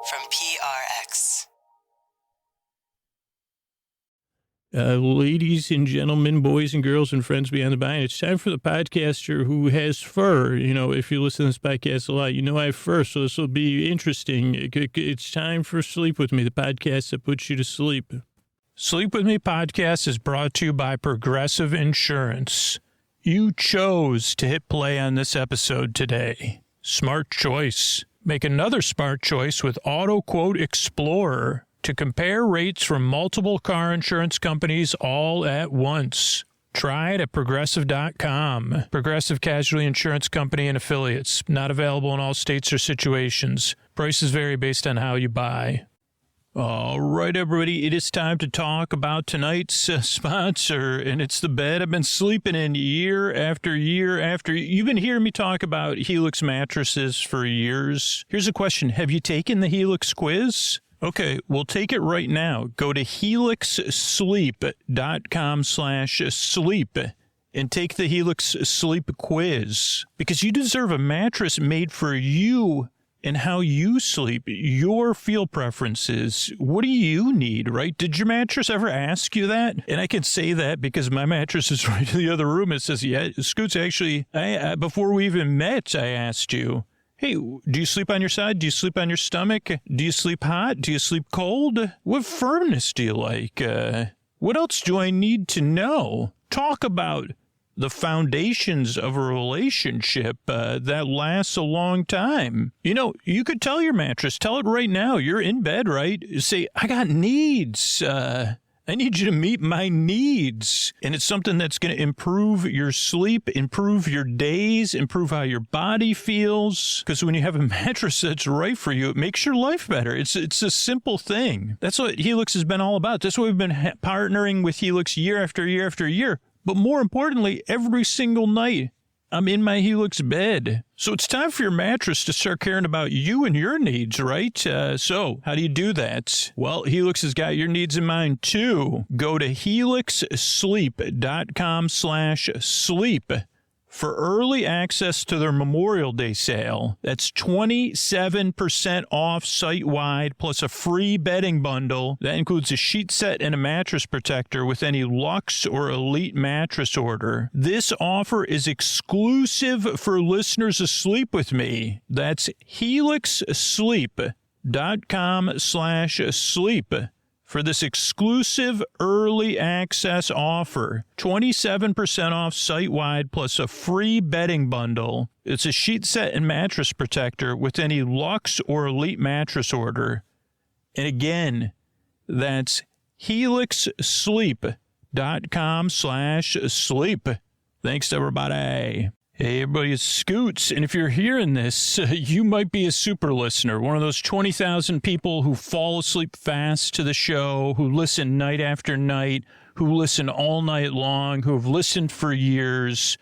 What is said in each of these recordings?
from PRX. Ladies and gentlemen, boys and girls and friends beyond the vine, it's time for the podcaster who has fur. You know, if you listen to this podcast a lot, you know I have fur, so this will be interesting. It's time for Sleep With Me, the podcast that puts you to sleep. Sleep With Me podcast is brought to you by Progressive Insurance. You chose to hit play on this episode today. Smart choice. Make another smart choice with Auto Quote Explorer to compare rates from multiple car insurance companies all at once. Try it at Progressive.com. Progressive Casualty Insurance Company and Affiliates. Not available in all states or situations. Prices vary based on how you buy. All right, everybody, it is time to talk about tonight's sponsor, and it's the bed I've been sleeping in year after year after. You've been hearing me talk about Helix mattresses for years. Here's a question. Have you taken the Helix quiz? Okay, we'll take it right now. Go to helixsleep.com/sleep and take the Helix Sleep quiz, because you deserve a mattress made for you and how you sleep, your feel preferences. What do you need, right? Did your mattress ever ask you that? And I can say that because my mattress is right in the other room. It says, yeah, Scoots, actually, before we even met, I asked you, hey, do you sleep on your side? Do you sleep on your stomach? Do you sleep hot? Do you sleep cold? What firmness do you like? What else do I need to know? Talk about the foundations of a relationship that lasts a long time. You know, you could tell your mattress, tell it right now. You're in bed, right? Say, I got needs. I need you to meet my needs. And it's something that's going to improve your sleep, improve your days, improve how your body feels. Because when you have a mattress that's right for you, it makes your life better. It's a simple thing. That's what Helix has been all about. That's why we've been partnering with Helix year after year after year. But more importantly, every single night, I'm in my Helix bed. So it's time for your mattress to start caring about you and your needs, right? So how do you do that? Well, Helix has got your needs in mind, too. Go to helixsleep.com/sleep for early access to their Memorial Day sale. That's 27% off site-wide, plus a free bedding bundle. That includes a sheet set and a mattress protector with any Luxe or Elite mattress order. This offer is exclusive for listeners of Sleep With Me. That's helixsleep.com/sleep. For this exclusive early access offer, 27% off site-wide plus a free bedding bundle. It's a sheet set and mattress protector with any Luxe or Elite mattress order. And again, that's helixsleep.com/sleep. Thanks to everybody. Hey, everybody, it's Scoots, and if you're hearing this, you might be a super listener, one of those 20,000 people who fall asleep fast to the show, who listen night after night, who listen all night long, who have listened for years,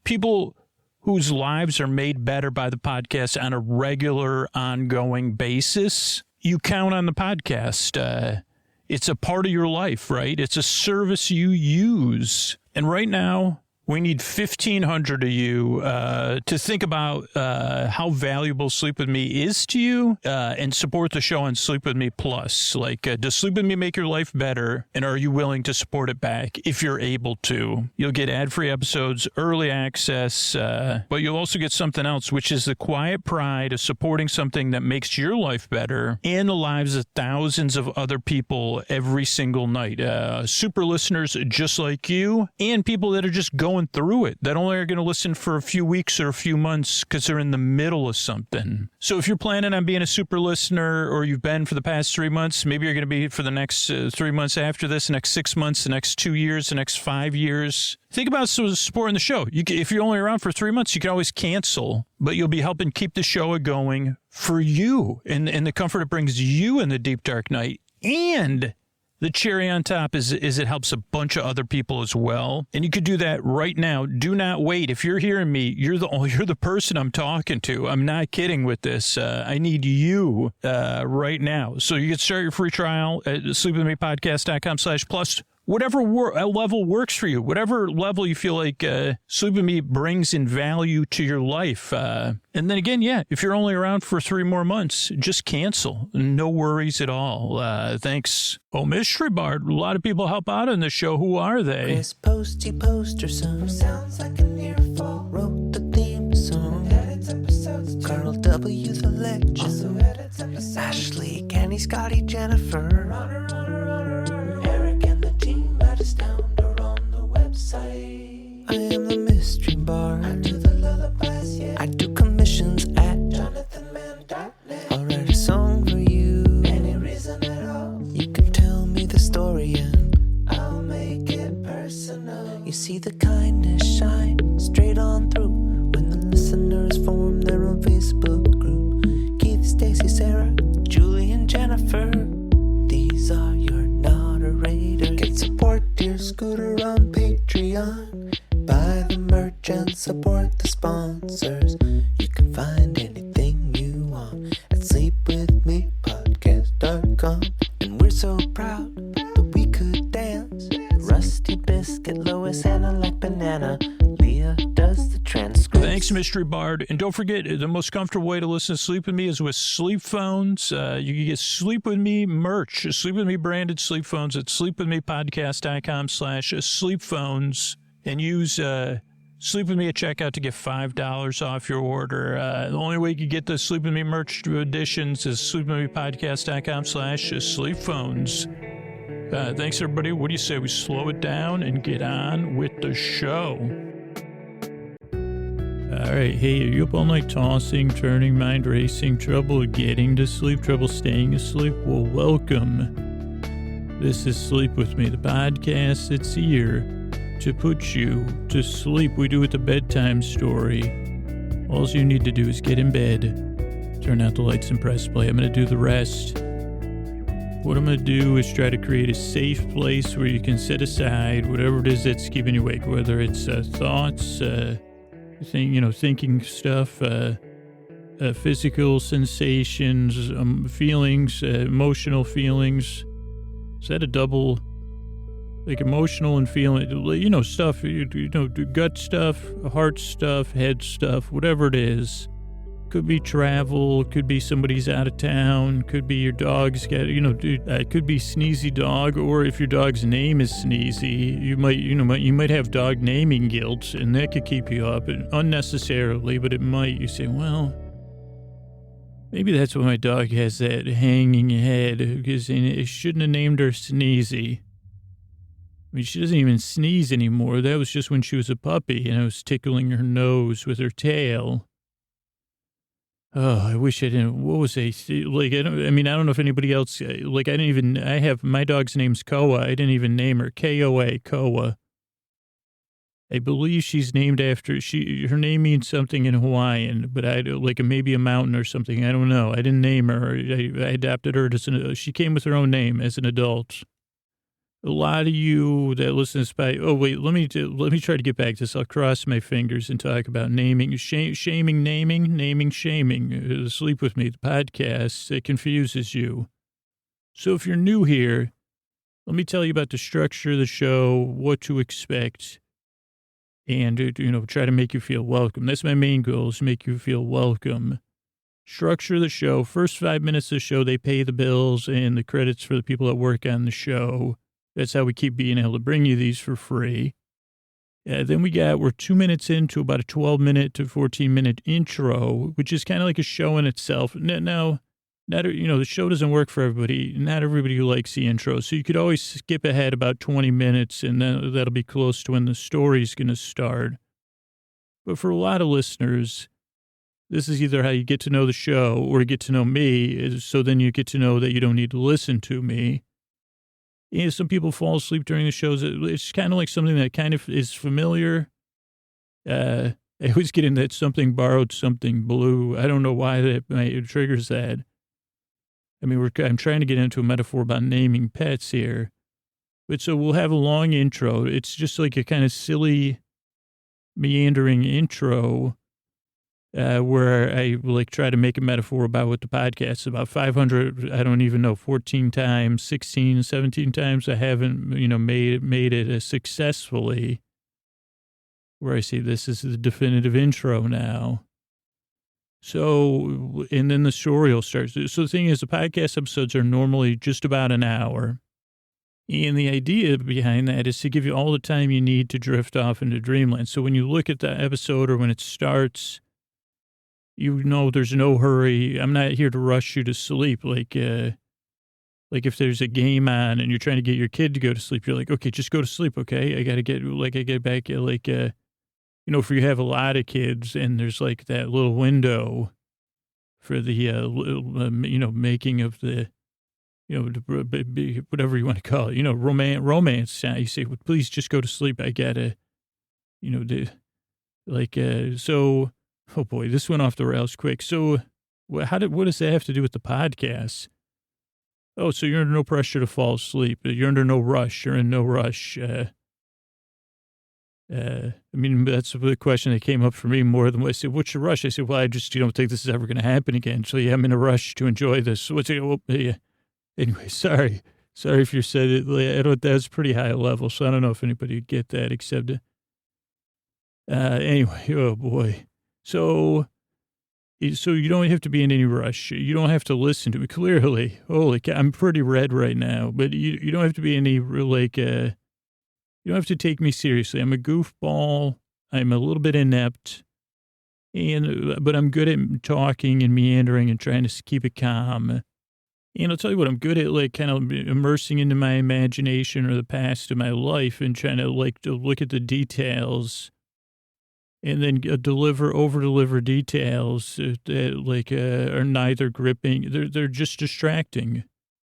people whose lives are made better by the podcast on a regular, ongoing basis. You count on the podcast. It's a part of your life, right? It's a service you use. And right now, we need 1,500 of you to think about how valuable Sleep With Me is to you and support the show on Sleep With Me Plus. Like, does Sleep With Me make your life better? And are you willing to support it back if you're able to? You'll get ad-free episodes, early access, but you'll also get something else, which is the quiet pride of supporting something that makes your life better and the lives of thousands of other people every single night. Super listeners just like you and people that are just going through it, that only are going to listen for a few weeks or a few months because they're in the middle of something. So if you're planning on being a super listener, or you've been for the past 3 months, maybe you're going to be for the next 3 months after this, the next 6 months, the next 2 years, the next 5 years. Think about supporting the show. If you're only around for 3 months, you can always cancel, but you'll be helping keep the show going for you and the comfort it brings you in the deep, dark night. And the cherry on top is it helps a bunch of other people as well. And you could do that right now. Do not wait. If you're hearing me, you're the person I'm talking to. I'm not kidding with this. I need you right now. So you can start your free trial at sleepwithmepodcast.com/plus whatever level works for you, whatever level you feel like Sleep With Me brings in value to your life. And then again, yeah, if you're only around for 3 more months, just cancel. No worries at all. Thanks. Oh, Mystery Bard. A lot of people help out on the show. Who are they? Chris Posty Poster Son sounds like an earful. Wrote the theme song. Edits episodes too. Carl W. the Legend. Also edits episodes. Ashley, Kenny, Scotty, Jennifer. Runner. Eric and the team at Astound or on the website. I am the Mystery Bard. I do the lullabies, yeah. I do commissions at jonathanmann.net. I'll write a song for you. Any reason at all. You can tell me the story and I'll make it personal. You see the kindness shine straight on through when the listeners form their own Facebook group. Keith, Stacy, Sarah, Julie, and Jennifer. These are your moderators. Get support dear Scooter on Patreon. Buy the merch and support the sponsors. You can find anything you want at sleepwithmepodcast.com. And we're so proud that we could dance. Rusty Biscuit, Lois, Anna like banana. Leah does the transcript. Thanks, Mystery Bard. And don't forget, the most comfortable way to listen to Sleep With Me is with sleep phones. You can get Sleep With Me merch, Sleep With Me branded sleep phones at sleepwithmepodcast.com/sleep-phones, and use Sleep With Me at checkout to get $5 off your order. The only way you can get the Sleep With Me merch editions is sleepwithmepodcast.com/sleep-phones. Thanks, everybody. What do you say we slow it down and get on with the show? All right. Hey, are you up all night tossing, turning, mind racing, trouble getting to sleep, trouble staying asleep? Well, welcome. This is Sleep With Me, the podcast that's here to put you to sleep. We do it the bedtime story. All you need to do is get in bed, turn out the lights and press play. I'm going to do the rest. What I'm going to do is try to create a safe place where you can set aside whatever it is that's keeping you awake, whether it's thoughts, thinking stuff, physical sensations, feelings, emotional feelings. Is that a double? Like emotional and feeling, stuff, gut stuff, heart stuff, head stuff, whatever it is. Could be travel, could be somebody's out of town, could be your dog's got, it could be Sneezy Dog, or if your dog's name is Sneezy, you might have dog naming guilt, and that could keep you up unnecessarily, but it might. You say, well, maybe that's why my dog has that hanging head, because it shouldn't have named her Sneezy. I mean, she doesn't even sneeze anymore. That was just when she was a puppy, and I was tickling her nose with her tail. Oh, I wish I didn't. What was I don't know if anybody else, I have, my dog's name's Koa. I didn't even name her. Koa, Koa. I believe she's named after, her name means something in Hawaiian, but maybe a mountain or something. I don't know. I didn't name her. I adopted her she came with her own name as an adult. A lot of you that listen to let me try to get back to this. I'll cross my fingers and talk about naming, shaming, naming, shaming. Sleep With Me, the podcast that confuses you. So if you're new here, let me tell you about the structure of the show, what to expect, and, try to make you feel welcome. That's my main goal, is to make you feel welcome. Structure of the show. First 5 minutes of the show, they pay the bills and the credits for the people that work on the show. That's how we keep being able to bring you these for free. Then we're 2 minutes into about a 12-minute to 14-minute intro, which is kind of like a show in itself. Now, the show doesn't work for everybody. Not everybody who likes the intro. So you could always skip ahead about 20 minutes, and then that'll be close to when the story's going to start. But for a lot of listeners, this is either how you get to know the show or get to know me, so then you get to know that you don't need to listen to me. Some people fall asleep during the shows. It's kind of like something that kind of is familiar. I always get in that something borrowed, something blue. I don't know why it triggers that. I mean, I'm trying to get into a metaphor about naming pets here. But so we'll have a long intro. It's just like a kind of silly, meandering intro. where I like try to make a metaphor about what the podcast is about. 500, I don't even know, 14 times, 16, 17 times. I haven't, made it successfully, where I say this is the definitive intro now. So, and then the story will start. So the thing is, the podcast episodes are normally just about an hour. And the idea behind that is to give you all the time you need to drift off into dreamland. So when you look at the episode or when it starts, there's no hurry. I'm not here to rush you to sleep. Like if there's a game on and you're trying to get your kid to go to sleep, you're like, okay, just go to sleep. Okay. I get back, if you have a lot of kids and there's like that little window for the, making of the, whatever you want to call it, romance. You say, well, please just go to sleep. I gotta, so. Oh boy, this went off the rails quick. So what does that have to do with the podcast? Oh, so you're under no pressure to fall asleep. You're under no rush. You're in no rush. That's the question that came up for me more than what I said. What's your rush? I said, well, I just don't think this is ever going to happen again. So yeah, I'm in a rush to enjoy this. Anyway, sorry if you said it. That's pretty high level. So I don't know if anybody would get that except, anyway, oh boy. So you don't have to be in any rush. You don't have to listen to me. Clearly, holy cow, I'm pretty red right now. But you don't have to be any you don't have to take me seriously. I'm a goofball. I'm a little bit inept, but I'm good at talking and meandering and trying to keep it calm. And I'll tell you what, I'm good at kind of immersing into my imagination or the past of my life and trying to look at the details. And then over-deliver details that are neither gripping. They're just distracting.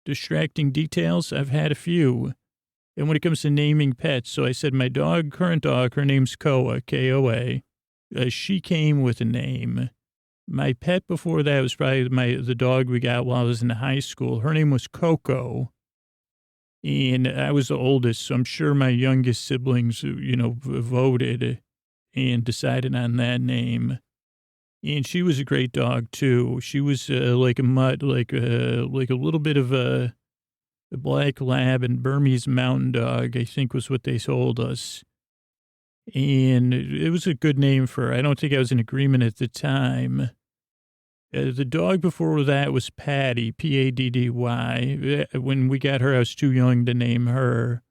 Distracting details, I've had a few. And when it comes to naming pets, so I said my current dog, her name's Koa, K-O-A. She came with a name. My pet before that was probably the dog we got while I was in high school. Her name was Coco. And I was the oldest, so I'm sure my youngest siblings, voted and decided on that name. And she was a great dog too. She was like a mutt, like a little bit of a black lab and Burmese mountain dog, I think was what they told us. And it was a good name for her. I don't think I was in agreement at the time. The dog before that was Patty, P-A-D-D-Y. When we got her, I was too young to name her.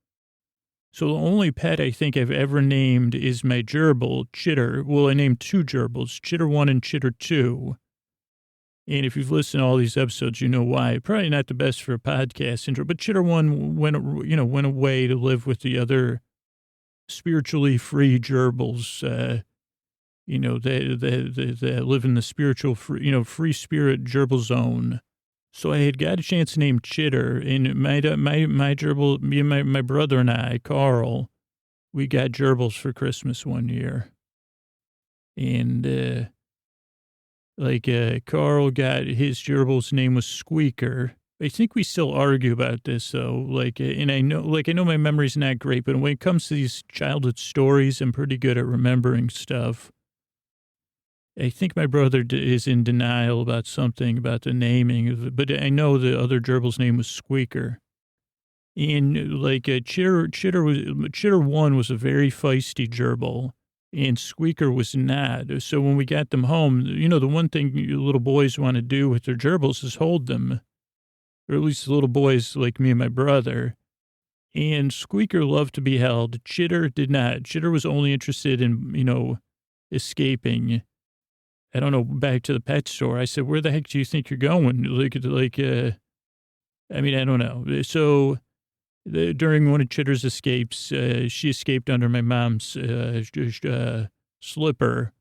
So the only pet I think I've ever named is my gerbil, Chitter. Well, I named two gerbils, Chitter 1 and Chitter 2. And if you've listened to all these episodes, you know why. Probably not the best for a podcast intro, but Chitter 1 went away to live with the other spiritually free gerbils, that live in the spiritual, free spirit gerbil zone. So I had got a chance to name Chitter, and my gerbil, me and my brother and I, Carl, we got gerbils for Christmas one year. And, Carl got his gerbil's name was Squeaker. I think we still argue about this, though. And I know my memory's not great, but when it comes to these childhood stories, I'm pretty good at remembering stuff. I think my brother is in denial about something about the naming, but I know the other gerbil's name was Squeaker. And Chitter 1 was a very feisty gerbil, and Squeaker was not. So when we got them home, the one thing you little boys want to do with their gerbils is hold them, or at least the little boys like me and my brother. And Squeaker loved to be held. Chitter did not. Chitter was only interested in, escaping. I don't know, back to the pet store. I said, where the heck do you think you're going? I don't know. So during one of Chitter's escapes, she escaped under my mom's slipper,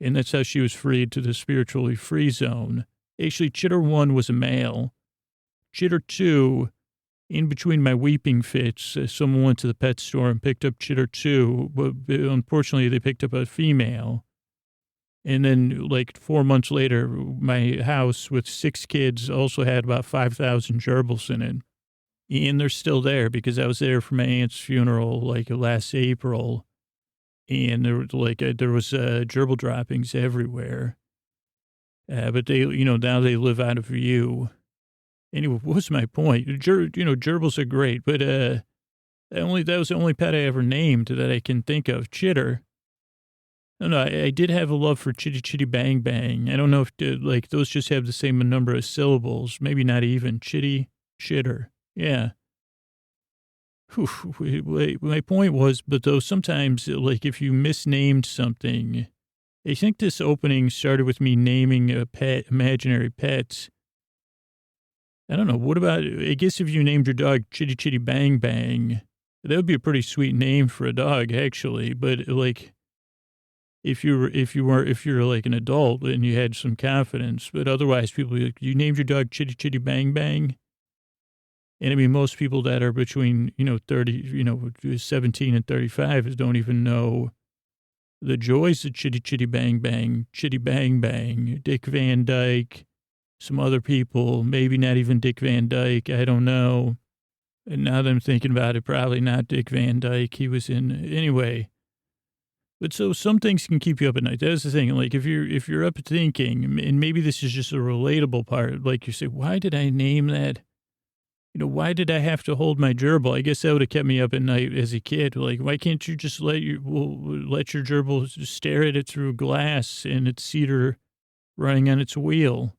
and that's how she was freed to the spiritually free zone. Actually, Chitter 1 was a male. Chitter 2, in between my weeping fits, someone went to the pet store and picked up Chitter 2, but unfortunately they picked up a female. And then 4 months later, my house with 6 kids also had about 5,000 gerbils in it. And they're still there because I was there for my aunt's funeral last April. And there was gerbil droppings everywhere. But they, now they live out of view. Anyway, what was my point? Gerbils are great, but that was the only pet I ever named that I can think of. Chitter. No, I did have a love for Chitty Chitty Bang Bang. I don't know if those just have the same number of syllables. Maybe not even. Chitty, chitter. Yeah. Whew, my point was, but though sometimes, if you misnamed something, I think this opening started with me naming a pet, imaginary pets. I don't know. What about, I guess if you named your dog Chitty Chitty Bang Bang, that would be a pretty sweet name for a dog, actually. But if you're like an adult and you had some confidence, but otherwise people be like, you named your dog Chitty Chitty Bang Bang. And I mean, most people that are between, 17 and 35 don't even know the joys of Chitty Chitty Bang Bang, Chitty Bang Bang, Dick Van Dyke, some other people, maybe not even Dick Van Dyke, I don't know. And now that I'm thinking about it, probably not Dick Van Dyke. He was anyway. But so some things can keep you up at night. That's the thing. If you're up thinking, and maybe this is just a relatable part, like you say, why did I name that? Why did I have to hold my gerbil? I guess that would have kept me up at night as a kid. Why can't you just let your gerbil stare at it through glass and its cedar running on its wheel?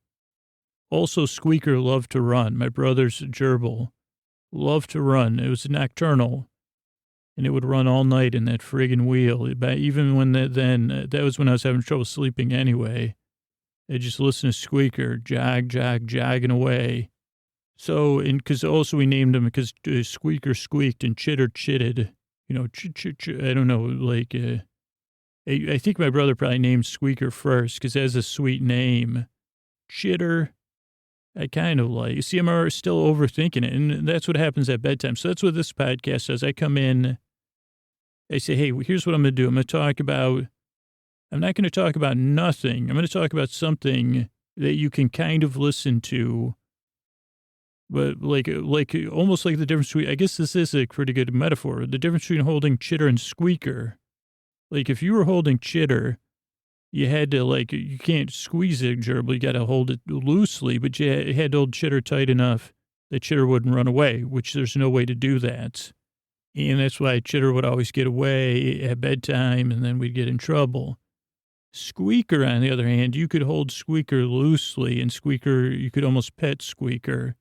Also, Squeaker loved to run. My brother's gerbil loved to run. It was nocturnal, and it would run all night in that friggin' wheel. Even when that was when I was having trouble sleeping anyway. I just listened to Squeaker jogging away. So, because also we named him because Squeaker squeaked and Chitter chitted. I don't know, I think my brother probably named Squeaker first because it has a sweet name. Chitter, I kind of like. See, I'm still overthinking it, and that's what happens at bedtime. So that's what this podcast does. I come in, I say, hey, here's what I'm going to do. I'm not going to talk about nothing. I'm going to talk about something that you can kind of listen to. But almost like the difference between, I guess this is a pretty good metaphor, the difference between holding Chitter and Squeaker. If you were holding Chitter, you had to, you can't squeeze a gerbil, you got to hold it loosely, but you had to hold Chitter tight enough that Chitter wouldn't run away, which there's no way to do that. And that's why Chitter would always get away at bedtime, and then we'd get in trouble. Squeaker, on the other hand, you could hold Squeaker loosely, and Squeaker, you could almost pet Squeaker.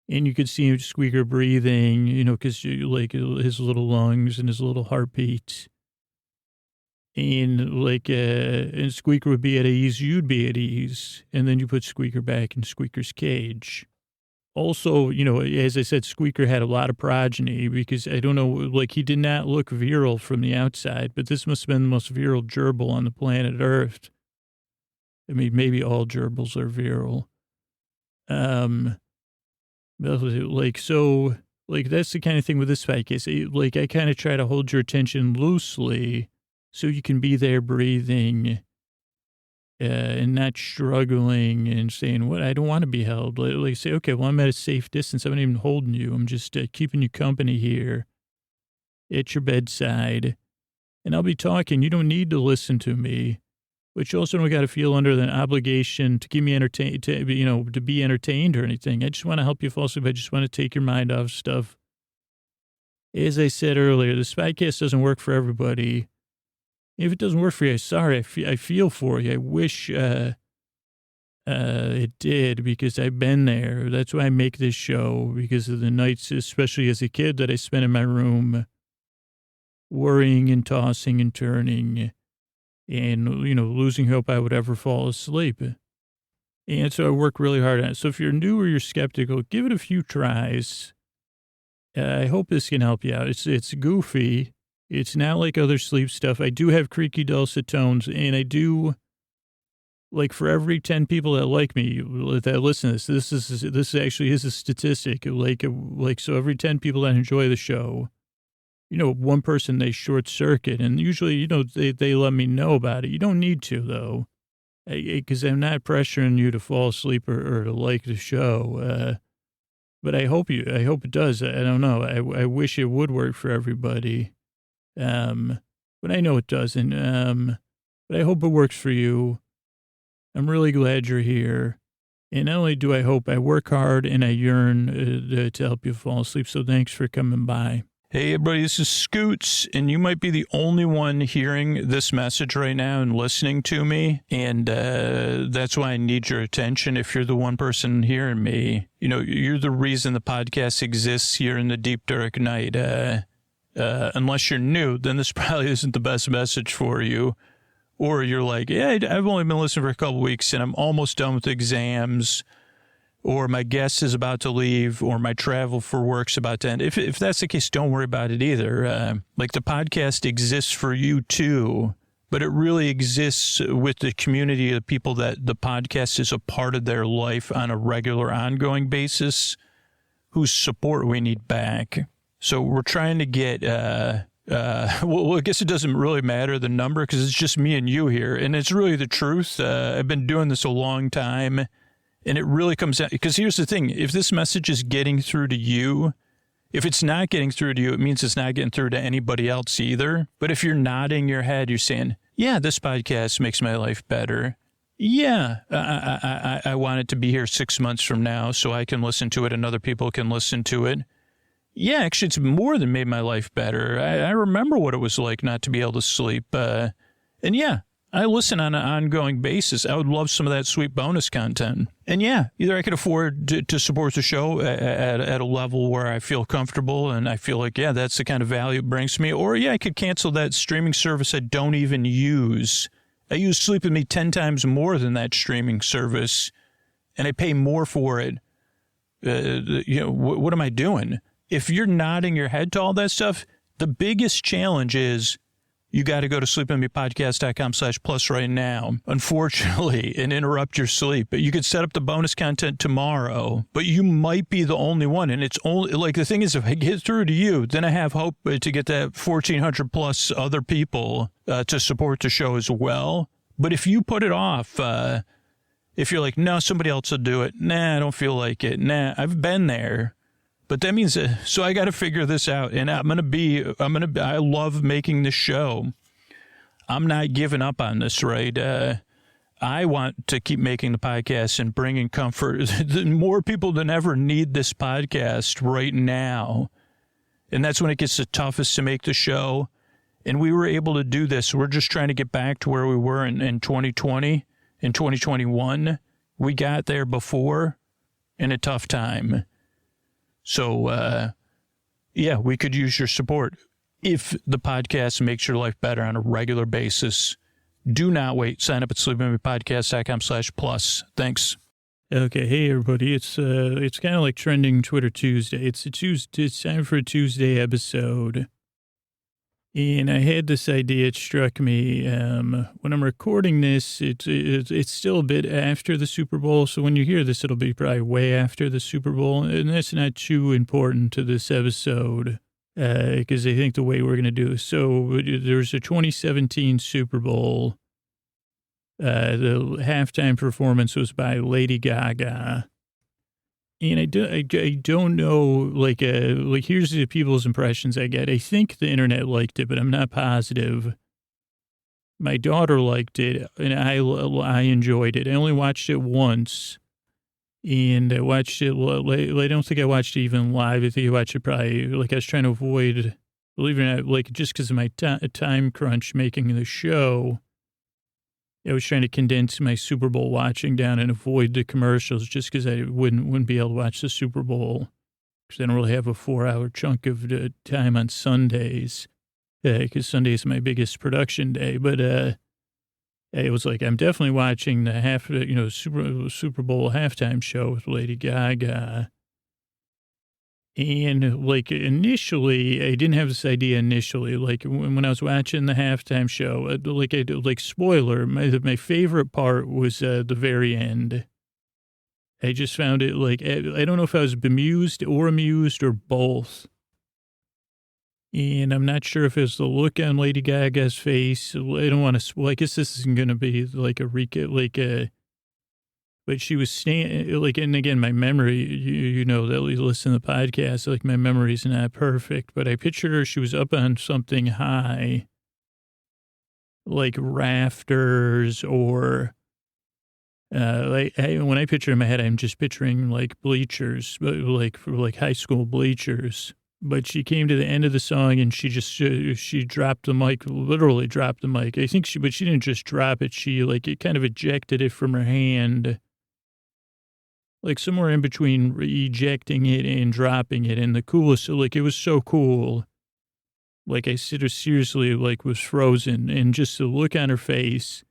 And you could see Squeaker breathing, because his little lungs and his little heartbeat. And and Squeaker would be at ease, you'd be at ease. And then you put Squeaker back in Squeaker's cage. Also, as I said, Squeaker had a lot of progeny because I don't know, he did not look virile from the outside, but this must have been the most virile gerbil on the planet Earth. I mean, maybe all gerbils are virile. So that's the kind of thing with this podcast. I kind of try to hold your attention loosely so you can be there breathing and not struggling and saying, I don't want to be held. Say, okay, well, I'm at a safe distance. I'm not even holding you. I'm just keeping you company here at your bedside. And I'll be talking. You don't need to listen to me. But you also don't got to feel under an obligation to keep me entertained, to be entertained or anything. I just want to help you fall asleep. I just want to take your mind off stuff. As I said earlier, this podcast doesn't work for everybody. If it doesn't work for you, sorry. I feel for you. I wish it did because I've been there. That's why I make this show, because of the nights, especially as a kid, that I spent in my room worrying and tossing and turning. And, losing hope I would ever fall asleep. And so I work really hard on it. So if you're new or you're skeptical, give it a few tries. I hope this can help you out. It's goofy. It's not like other sleep stuff. I do have creaky dulcet tones, and I do, for every 10 people that like me, that listen to this actually is a statistic. So every 10 people that enjoy the show, one person, they short circuit, and usually, they let me know about it. You don't need to, though, because I'm not pressuring you to fall asleep or to like the show. But I hope it does. I don't know. I wish it would work for everybody. But I know it doesn't. But I hope it works for you. I'm really glad you're here. And not only do I hope, I work hard and I yearn to help you fall asleep. So thanks for coming by. Hey, everybody, this is Scoots, and you might be the only one hearing this message right now and listening to me. And that's why I need your attention. If you're the one person hearing me, you know, you're the reason the podcast exists here in the deep, dark night. Unless you're new, then this probably isn't the best message for you. Or you're like, yeah, I've only been listening for a couple weeks and I'm almost done with exams, or my guest is about to leave, or my travel for work's about to end. If that's the case, don't worry about it either. Like, the podcast exists for you too, but it really exists with the community of people that the podcast is a part of their life on a regular, ongoing basis, whose support we need back. So we're trying to get, well, I guess it doesn't really matter the number because it's just me and you here. And it's really the truth. I've been doing this a long time, and it really comes out, because here's the thing. If this message is getting through to you, if it's not getting through to you, it means it's not getting through to anybody else either. But if you're nodding your head, you're saying, yeah, this podcast makes my life better. Yeah, I want it to be here 6 months from now so I can listen to it and other people can listen to it. Yeah, actually, it's more than made my life better. I remember what it was like not to be able to sleep. And yeah, I listen on an ongoing basis. I would love some of that sweet bonus content. And yeah, either I could afford to support the show at a level where I feel comfortable and I feel like, yeah, that's the kind of value it brings to me. Or yeah, I could cancel that streaming service I don't even use. I use Sleep With Me 10 times more than that streaming service, and I pay more for it. You know, what am I doing? If you're nodding your head to all that stuff, the biggest challenge is you got to go to sleepwithmepodcast.com/plus right now, unfortunately, and interrupt your sleep. You could set up the bonus content tomorrow, but you might be the only one. And it's only, like, the thing is, if I get through to you, then I have hope to get that 1,400 plus other people to support the show as well. But if you put it off, if you're like, no, somebody else will do it. Nah, I don't feel like it. Nah, I've been there. But that means, so I got to figure this out. And I love making this show. I'm not giving up on this, right? I want to keep making the podcast and bringing comfort. More people than ever need this podcast right now. And that's when it gets the toughest to make the show. And we were able to do this. We're just trying to get back to where we were in 2020, in 2021. We got there before in a tough time. So, yeah, we could use your support. If the podcast makes your life better on a regular basis, do not wait. Sign up at sleepwithmepodcast.com/plus. Thanks. Okay, hey everybody. It's kind of like trending Twitter Tuesday. It's time for a Tuesday episode. And I had this idea, it struck me, when I'm recording this, it's still a bit after the Super Bowl. So when you hear this, it'll be probably way after the Super Bowl. And that's not too important to this episode, because I think the way we're going to do this. So there's a 2017 Super Bowl. The halftime performance was by Lady Gaga. And I don't know, like here's the people's impressions I get. I think the internet liked it, but I'm not positive. My daughter liked it, and I enjoyed it. I only watched it once, and I watched it, I don't think I watched it even live. I think I watched it probably, like, I was trying to avoid, believe it or not, like, just because of my time crunch making the show. I was trying to condense my Super Bowl watching down and avoid the commercials just because I wouldn't be able to watch the Super Bowl because I don't really have a 4-hour chunk of time on Sundays because Sunday is my biggest production day. But it was like, I'm definitely watching the Super Bowl halftime show with Lady Gaga. And, like, initially, I didn't have this idea initially. Like, when I was watching the halftime show, spoiler, my favorite part was the very end. I just found it, like, I don't know if I was bemused or amused or both. And I'm not sure if it's the look on Lady Gaga's face. I don't want to, well, I guess this isn't going to be, like, but she was standing, like, and again, my memory, you know, that you listen to the podcast, like, my memory's not perfect, but I pictured her, she was up on something high, like rafters or When I picture in my head, I'm just picturing like bleachers, but like for like high school bleachers. But she came to the end of the song and she just, she dropped the mic, literally dropped the mic. I think but she didn't just drop it. She like, it kind of ejected it from her hand, like somewhere in between ejecting it and dropping it. And the coolest, like, it was so cool. Like I seriously like was frozen, and just the look on her face.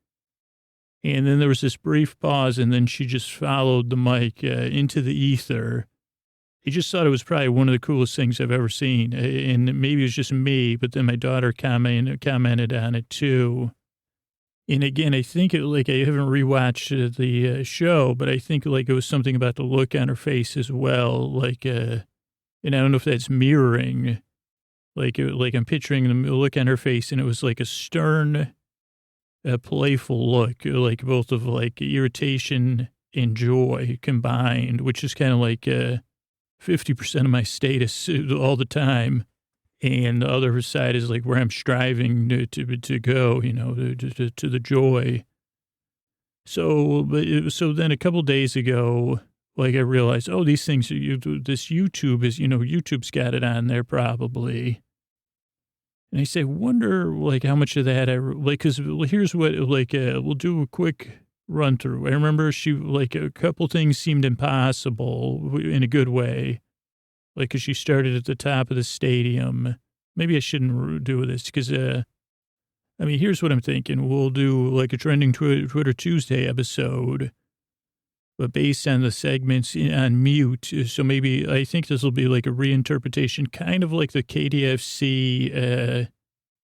And then there was this brief pause, and then she just followed the mic into the ether. I just thought it was probably one of the coolest things I've ever seen. And maybe it was just me, but then my daughter commented on it too. And again, I think like I haven't rewatched the show, but I think like it was something about the look on her face as well. Like, and I don't know if that's mirroring. Like I'm picturing the look on her face, and it was like a stern, playful look, like both of like irritation and joy combined, which is kind of like 50% of my status all the time. And the other side is like where I'm striving to go, you know, to the joy. So, so then a couple days ago, like I realized, oh, these things, this YouTube is, you know, YouTube's got it on there probably. And I say, wonder like how much of that cause here's what, like, we'll do a quick run through. I remember she, like a couple things seemed impossible in a good way. Like, cause she started at the top of the stadium. Maybe I shouldn't do this because, I mean, here's what I'm thinking. We'll do like a trending Twitter Tuesday episode, but based on the segments on mute. So maybe I think this will be like a reinterpretation, kind of like the KDFC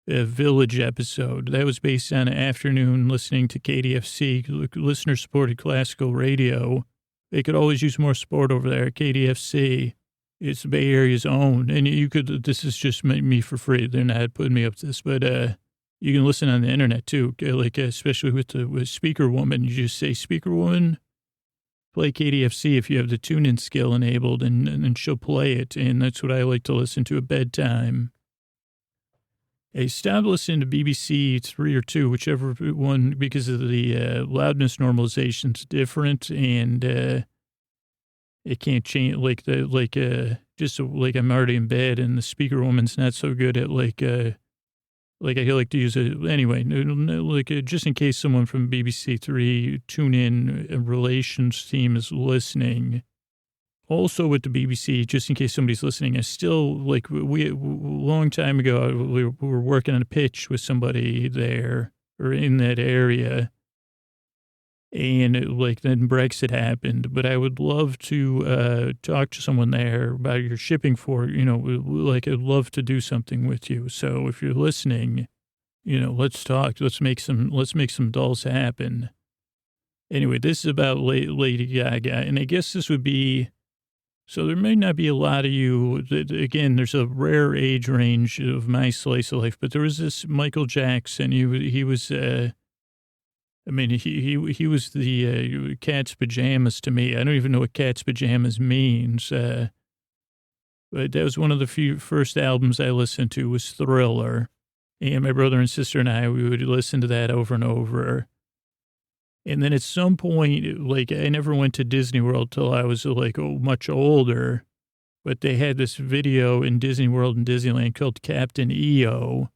Village episode. That was based on an afternoon listening to KDFC, listener-supported classical radio. They could always use more support over there at KDFC. It's the Bay Area's own. And you could, this is just me for free. They're not putting me up to this, but you can listen on the internet too. Like, especially with Speaker Woman, you just say, Speaker Woman, play KDFC if you have the tune-in skill enabled, and she'll play it. And that's what I like to listen to at bedtime. I stopped listening to BBC 3 or 2, whichever one, because of the loudness normalization's different, and it can't change, just like I'm already in bed, and the Speaker Woman's not so good at like I like to use it anyway, just in case someone from BBC 3 tune in relations team is listening. Also with the BBC, just in case somebody's listening, I still like, a long time ago, we were working on a pitch with somebody there or in that area. And then Brexit happened, but I would love to talk to someone there about your shipping for, you know, like I'd love to do something with you. So if you're listening, you know, let's talk. Let's make some dolls happen. Anyway, this is about Lady Gaga, and I guess this would be. So there may not be a lot of you. Again, there's a rare age range of my slice of life, but there was this Michael Jackson. He was. I mean, he was the cat's pajamas to me. I don't even know what cat's pajamas means. But that was one of the first albums I listened to was Thriller. And my brother and sister and I, we would listen to that over and over. And then at some point, like, I never went to Disney World till I was like much older. But they had this video in Disney World and Disneyland called Captain EO,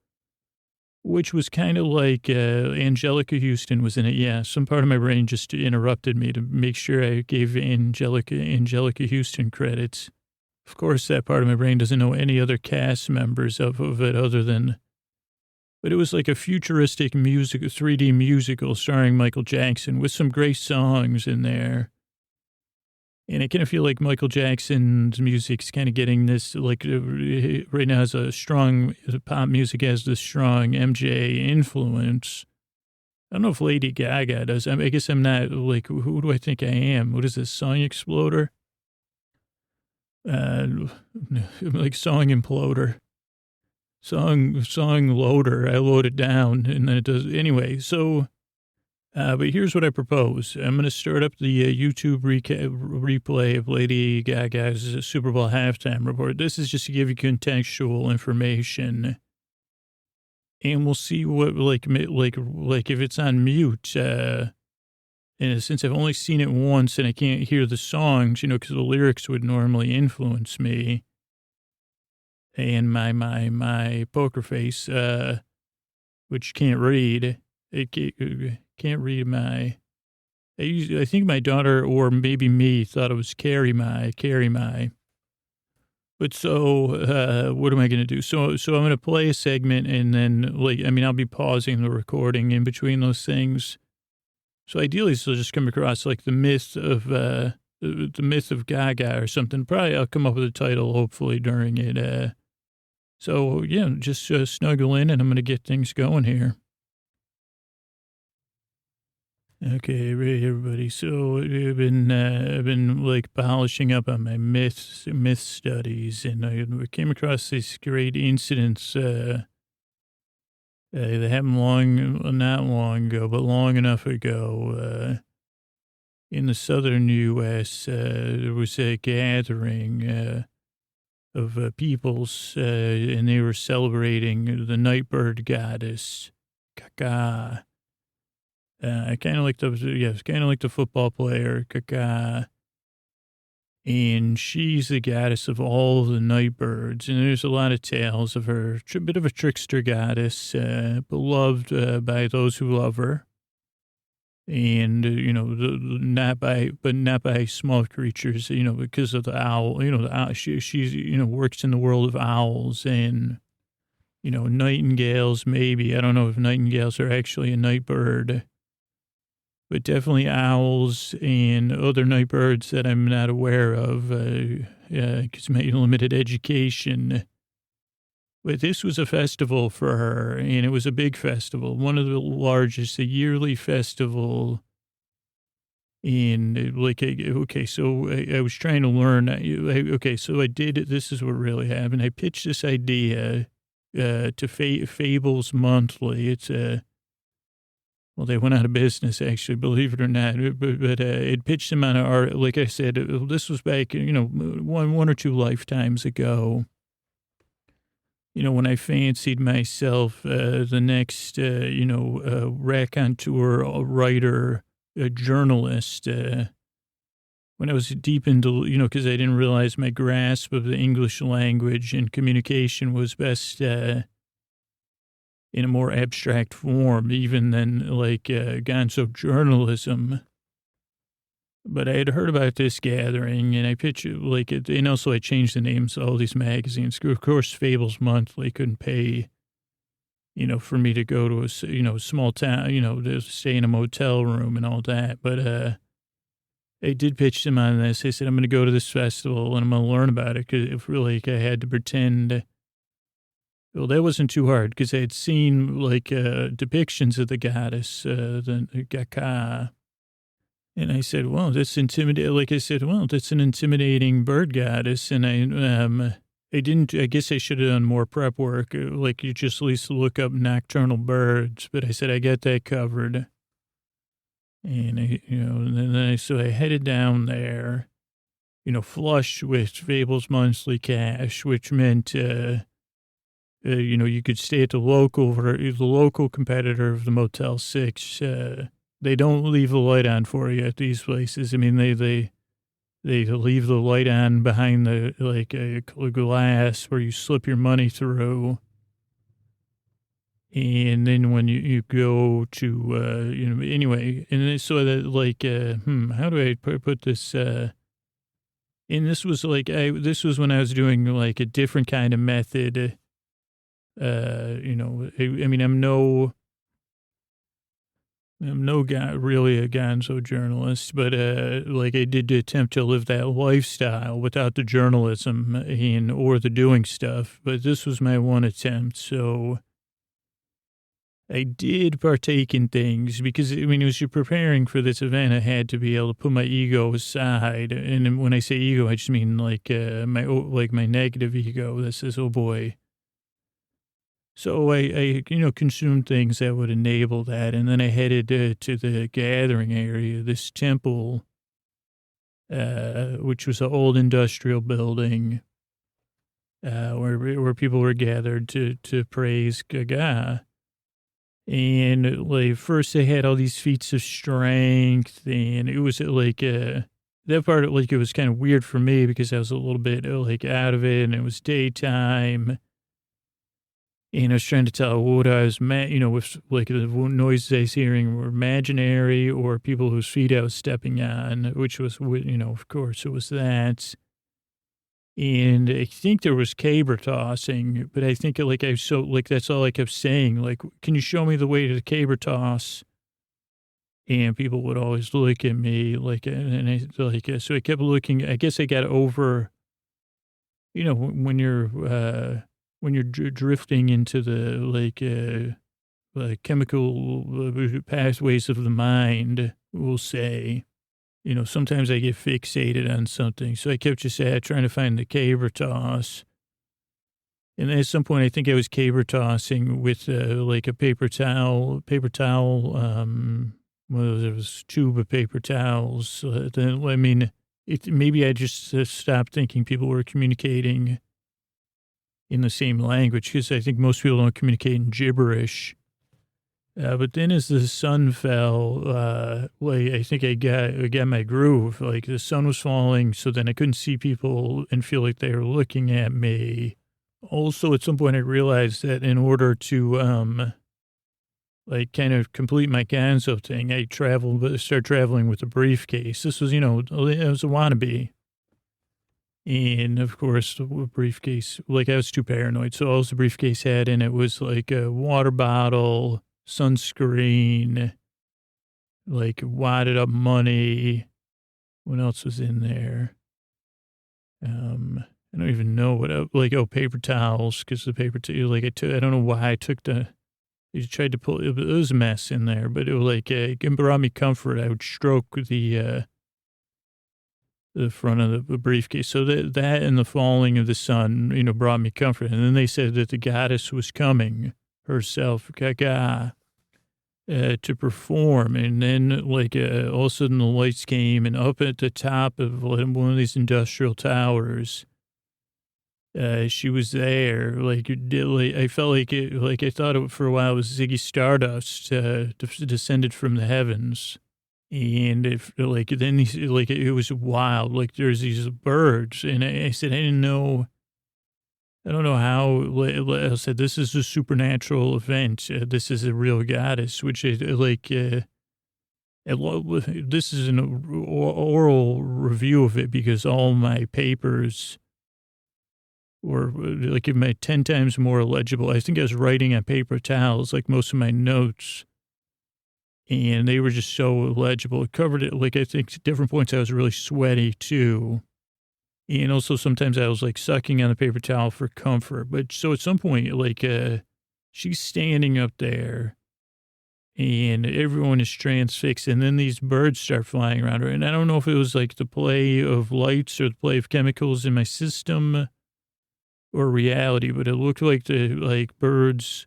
which was kind of like Angelica Houston was in it. Yeah, some part of my brain just interrupted me to make sure I gave Angelica Houston credits. Of course, that part of my brain doesn't know any other cast members of it other than... But it was like a futuristic 3D musical starring Michael Jackson with some great songs in there. And I kind of feel like Michael Jackson's music's kind of getting this, like, right now has a strong, pop music has this strong MJ influence. I don't know if Lady Gaga does. I guess I'm not, like, who do I think I am? What is this, Song Exploder? Like Song Imploder. Song loader. I load it down, and then it does. Anyway, so... but here's what I propose. I'm going to start up the YouTube replay of Lady Gaga's Super Bowl halftime report. This is just to give you contextual information. And we'll see what, like if it's on mute, And since I've only seen it once and I can't hear the songs, because the lyrics would normally influence me, and my poker face, which can't read, can't read my. I think my daughter or maybe me thought it was carry my. But so, what am I going to do? So I'm going to play a segment and then I'll be pausing the recording in between those things. So ideally, so just come across like the myth of Gaga or something. Probably I'll come up with a title hopefully during it. So yeah, just snuggle in and I'm going to get things going here. Okay, everybody. So I've been like polishing up on my myth studies, and I came across these great incidents. They happened not long ago, but long enough ago. In the southern U.S., there was a gathering of peoples, and they were celebrating the nightbird goddess, Gaga. I kind of like the football player, Gaga. And she's the goddess of all the night birds. And there's a lot of tales of her, a bit of a trickster goddess, beloved by those who love her. And, not by small creatures, because of the owl, the owl, she's, works in the world of owls and, nightingales, maybe. I don't know if nightingales are actually a night bird. But definitely owls and other night birds that I'm not aware of because of my limited education. But this was a festival for her, and it was a big festival, one of the largest, a yearly festival. And so I was trying to learn. So I did it. This is what really happened. I pitched this idea to Fables Monthly. It's a... Well, they went out of business, actually, believe it or not. But it pitched them on our, like I said, this was back, one or two lifetimes ago. When I fancied myself the next, raconteur, writer, journalist. When I was deep into, because I didn't realize my grasp of the English language and communication was best in a more abstract form, even than gonzo journalism. But I had heard about this gathering, and I pitched it, and also I changed the names of all these magazines. Of course, Fables Monthly couldn't pay, for me to go to a, small town, to stay in a motel room and all that. But I did pitch them on this. I said, I'm going to go to this festival, and I'm going to learn about it, because I had to pretend. Well, that wasn't too hard because I had seen depictions of the goddess, the Gaga. And I said, well, that's that's an intimidating bird goddess. And I guess I should have done more prep work. You just at least look up nocturnal birds. But I said, I got that covered. And so I headed down there, flush with Fables Monthly cash, which meant, you could stay at the local competitor of the Motel 6. They don't leave the light on for you at these places. I mean, they leave the light on behind the, a glass where you slip your money through. And then when you go to, anyway, and then so that how do I put this, and this was this was when I was doing a different kind of method. I'm no guy, really a gonzo journalist, but I did attempt to live that lifestyle without the journalism or the doing stuff. But this was my one attempt, so I did partake in things because as you're preparing for this event, I had to be able to put my ego aside. And when I say ego, I just mean my negative ego that says, "Oh boy." So I consumed things that would enable that. And then I headed to the gathering area, this temple, which was an old industrial building, where people were gathered to praise Gaga. And like first they had all these feats of strength, and it was like that part like it was kind of weird for me because I was a little bit like out of it, and it was daytime. And I was trying to tell what I was, with like the noises I was hearing were imaginary or people whose feet I was stepping on, which was, of course it was that. And I think there was caber tossing, but I think that's all I kept saying. Like, can you show me the way to the caber toss? And people would always look at me so I kept looking. I guess I got over, when you're drifting into the chemical pathways of the mind, we'll say. Sometimes I get fixated on something. So I kept just trying to find the caber toss. And at some point, I think I was caber tossing with like a paper towel, well, there was a tube of paper towels. Maybe I just stopped thinking people were communicating in the same language, because I think most people don't communicate in gibberish. But then as the sun fell, I think I got my groove. Like the sun was falling, so then I couldn't see people and feel like they were looking at me. Also, at some point, I realized that in order to kind of complete my Gonzo thing, I started traveling with a briefcase. This was, it was a wannabe. And of course, the briefcase, like I was too paranoid. So all the briefcase had in it was like a water bottle, sunscreen, like wadded up money. What else was in there? I don't even know paper towels, because the paper, I don't know why I took you tried to pull, it was a mess in there, but it was it brought me comfort. I would stroke the front of the briefcase. So that and the falling of the sun, brought me comfort. And then they said that the goddess was coming herself, Gaga, to perform. And then all of a sudden the lights came, and up at the top of one of these industrial towers, she was there. I felt I thought it for a while it was Ziggy Stardust descended from the heavens. And it was wild. Like there's these birds, and I said, I didn't know. I don't know how. I said, this is a supernatural event. This is a real goddess, which is this is an oral review of it, because all my papers were my 10 times more legible. I think I was writing on paper towels, like most of my notes. And they were just so legible. It covered it. I think at different points I was really sweaty too. And also sometimes I was sucking on the paper towel for comfort. But so at some point, she's standing up there and everyone is transfixed. And then these birds start flying around her. And I don't know if it was the play of lights or the play of chemicals in my system or reality, but it looked like the birds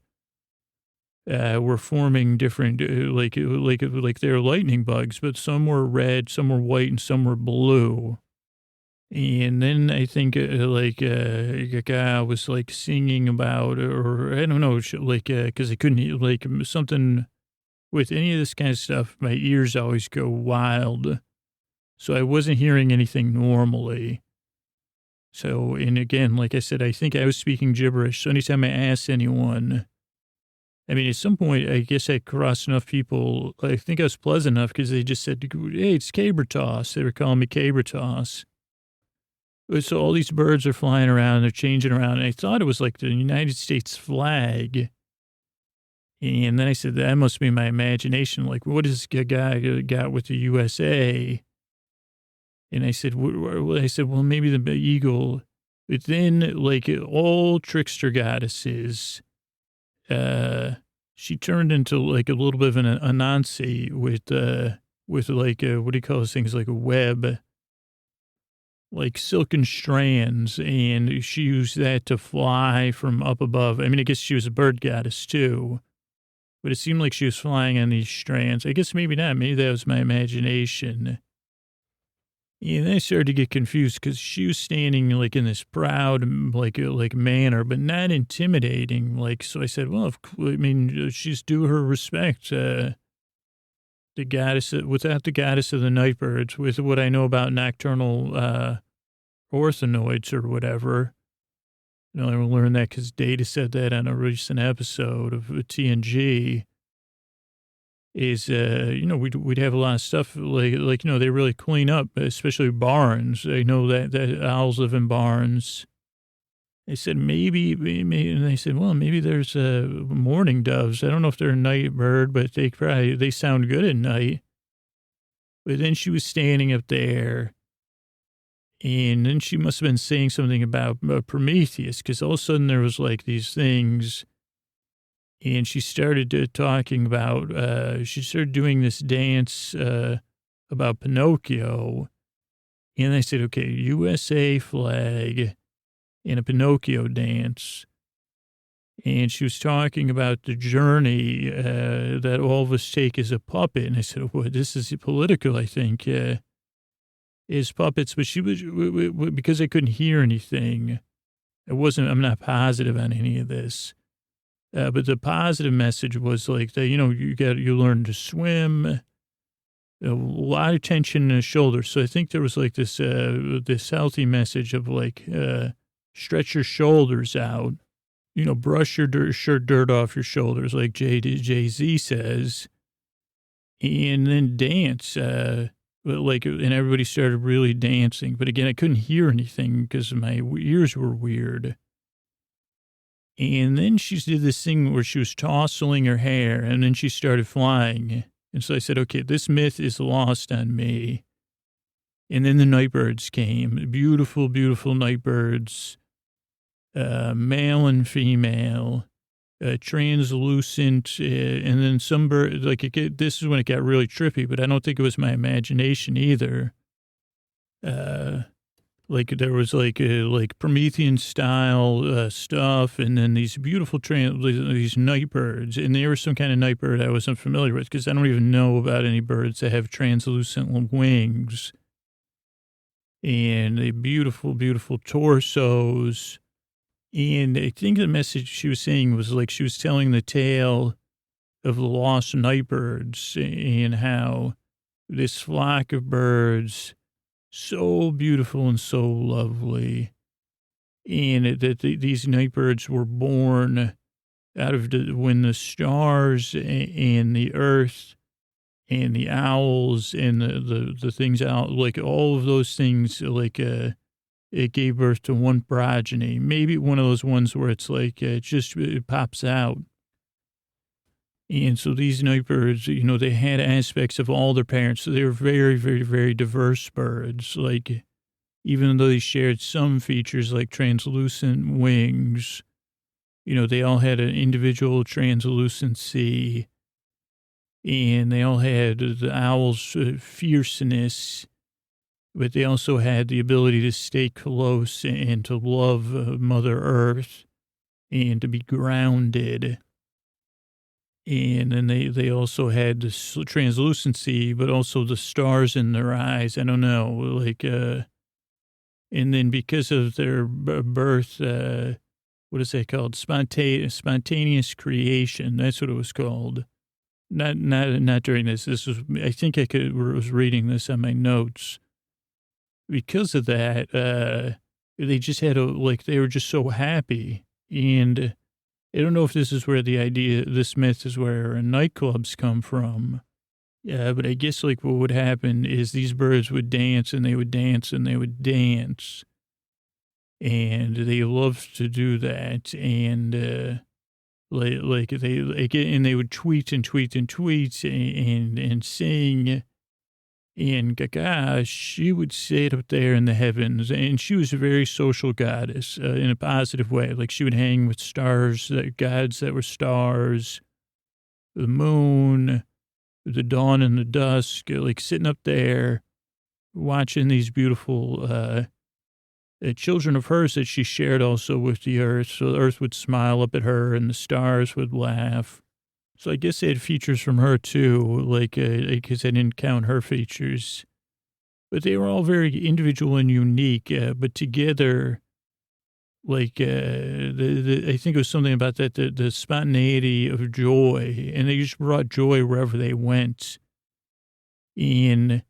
were forming different, they were lightning bugs, but some were red, some were white, and some were blue. And then I think Gaga was singing about, or I don't know, because I couldn't hear, something with any of this kind of stuff, my ears always go wild. So I wasn't hearing anything normally. So, and again, like I said, I think I was speaking gibberish. So anytime I asked anyone, at some point, I guess I crossed enough people. I think I was pleasant enough because they just said, hey, it's caber toss. They were calling me caber toss. So all these birds are flying around. They're changing around. And I thought it was the United States flag. And then I said, that must be my imagination. What has Gaga got with the USA? And I said, well, maybe the eagle. But then, all trickster goddesses, she turned into a little bit of an Anansi with what do you call those things? Like a web, silken strands. And she used that to fly from up above. I guess she was a bird goddess too, but it seemed like she was flying on these strands. I guess maybe not. Maybe that was my imagination. And I started to get confused because she was standing like in this proud, like manner, but not intimidating. Like, so I said, well, I mean, she's due her respect. The goddess, without the goddess of the nightbirds, with what I know about nocturnal orthanoids or whatever. You know, I learned that because Data said that on a recent episode of TNG. Is you know, we'd have a lot of stuff like you know, they really clean up, especially barns. I know that owls live in barns. They said maybe, and they said, well, maybe there's mourning doves. I don't know if they're a night bird, but they sound good at night. But then she was standing up there, and then she must have been saying something about Prometheus, because all of a sudden there was like these things. And she started talking about, she started doing this dance about Pinocchio. And I said, okay, USA flag and a Pinocchio dance. And she was talking about the journey that all of us take as a puppet. And I said, well, this is political, I think, is puppets. But she was, because I couldn't hear anything, I'm not positive on any of this. But the positive message was like that, you know, you learn to swim, a lot of tension in the shoulders. So I think there was like this healthy message of like, stretch your shoulders out, you know, brush your dirt off your shoulders, like Jay-Z says, and then dance, and everybody started really dancing. But again, I couldn't hear anything because my ears were weird. And then she did this thing where she was tousling her hair, and then she started flying. And so I said, okay, this myth is lost on me. And then the nightbirds came, beautiful, beautiful nightbirds, male and female, translucent, and then some bird, this is when it got really trippy, but I don't think it was my imagination either. Like there was like Promethean style stuff, and then these beautiful these night birds, and there was some kind of night bird I wasn't familiar with because I don't even know about any birds that have translucent wings, and they beautiful, beautiful torsos. And I think the message she was saying was like she was telling the tale of the lost night birds and how this flock of birds, so beautiful and so lovely, and that these night birds were born out of when the stars and the earth and the owls and the things out, like all of those things, like it gave birth to one progeny. Maybe one of those ones where it's like it pops out. And so these night birds, you know, they had aspects of all their parents. So they were very, very, very diverse birds. Like, even though they shared some features like translucent wings, you know, they all had an individual translucency. And they all had the owl's fierceness, but they also had the ability to stay close and to love Mother Earth and to be grounded. And then they also had this translucency, but also the stars in their eyes. I don't know, like, and then because of their birth, what is that called? Spontaneous creation. That's what it was called. Not during this. This was, I think was reading this on my notes. Because of that, they just had they were just so happy. And I don't know if this is where this myth is where nightclubs come from. Yeah, but I guess like what would happen is these birds would dance and they would dance and they would dance. And they loved to do that. And they would tweet and tweet and tweet and sing. And Gaga, she would sit up there in the heavens, and she was a very social goddess in a positive way. Like she would hang with stars, gods that were stars, the moon, the dawn and the dusk, like sitting up there watching these beautiful children of hers that she shared also with the earth. So the earth would smile up at her and the stars would laugh. So I guess they had features from her too, like, because I didn't count her features. but they were all very individual and unique, but together, like, I think it was something about that, the spontaneity of joy, and they just brought joy wherever they went. And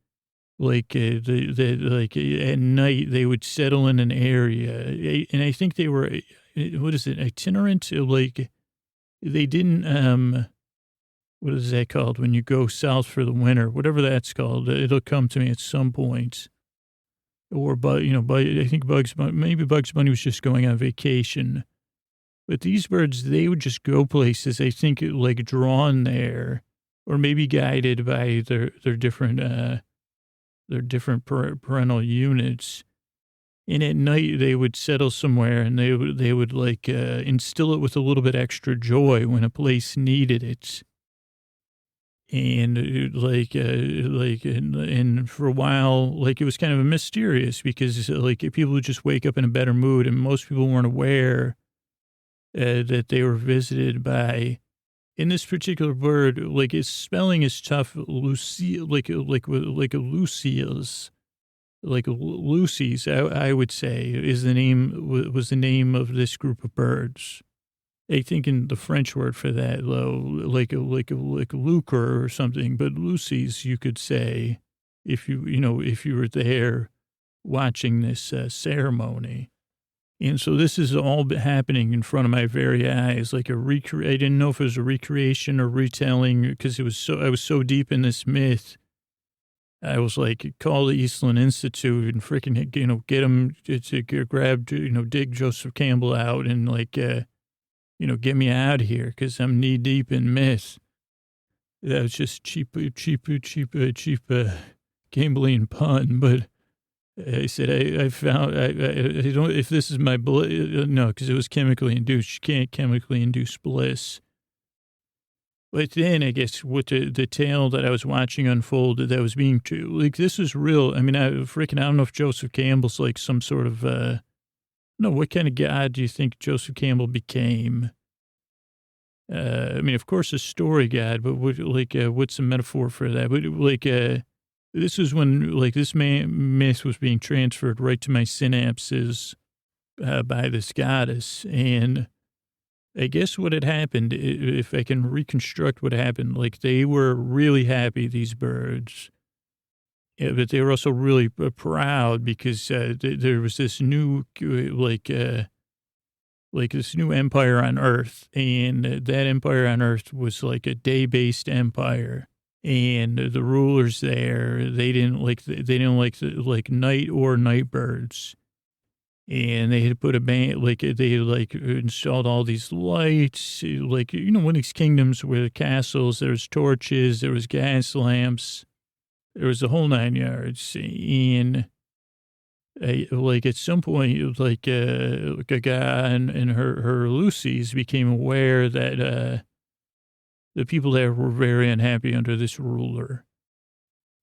like, like at night they would settle in an area, and I think they were, what is it, itinerant? Like, they didn't, what is that called when you go south for the winter? Whatever that's called, it'll come to me at some point. Or, but I think maybe Bugs Bunny was just going on vacation. But these birds, they would just go places, I think, like drawn there, or maybe guided by their different parental units. And at night they would settle somewhere, and they would like instill it with a little bit extra joy when a place needed it. And and for a while, like, it was kind of mysterious because like people would just wake up in a better mood, and most people weren't aware that they were visited by. In this particular bird, like, its spelling is tough. Lucy, like a Lucille's, like Lucy's, I would say, was the name of this group of birds. I think in the French word for that, though, like lucre or something, but Lucy's, you could say, if you were there watching this ceremony. And so this is all happening in front of my very eyes, like I didn't know if it was a recreation or retelling, because I was so deep in this myth. I was like, call the Eastland Institute and freaking, get them to grab, dig Joseph Campbell out and like, get me out of here, because I'm knee deep in myth. That was just cheap Campbellian pun. But I said, I found, I don't, if this is my bliss, no, because it was chemically induced. You can't chemically induce bliss. But then I guess with the tale that I was watching unfold, that was being true, like, this is real. I mean, I don't know if Joseph Campbell's like some sort of, no, what kind of God do you think Joseph Campbell became? I mean, of course, a story God, but what's the metaphor for that? But this is when, like, this myth was being transferred right to my synapses by this goddess. And I guess what had happened, if I can reconstruct what happened, like, they were really happy, these birds. Yeah, but they were also really proud because there was this new, this new empire on Earth, and that empire on Earth was like a day-based empire, and the rulers there, they didn't like night or night birds, and they had put a ban, they had installed all these lights, one of these kingdoms where castles, there was torches, there was gas lamps. There was the whole 9 yards, and at some point, it was like Gaga and her Lucy's became aware that the people there were very unhappy under this ruler.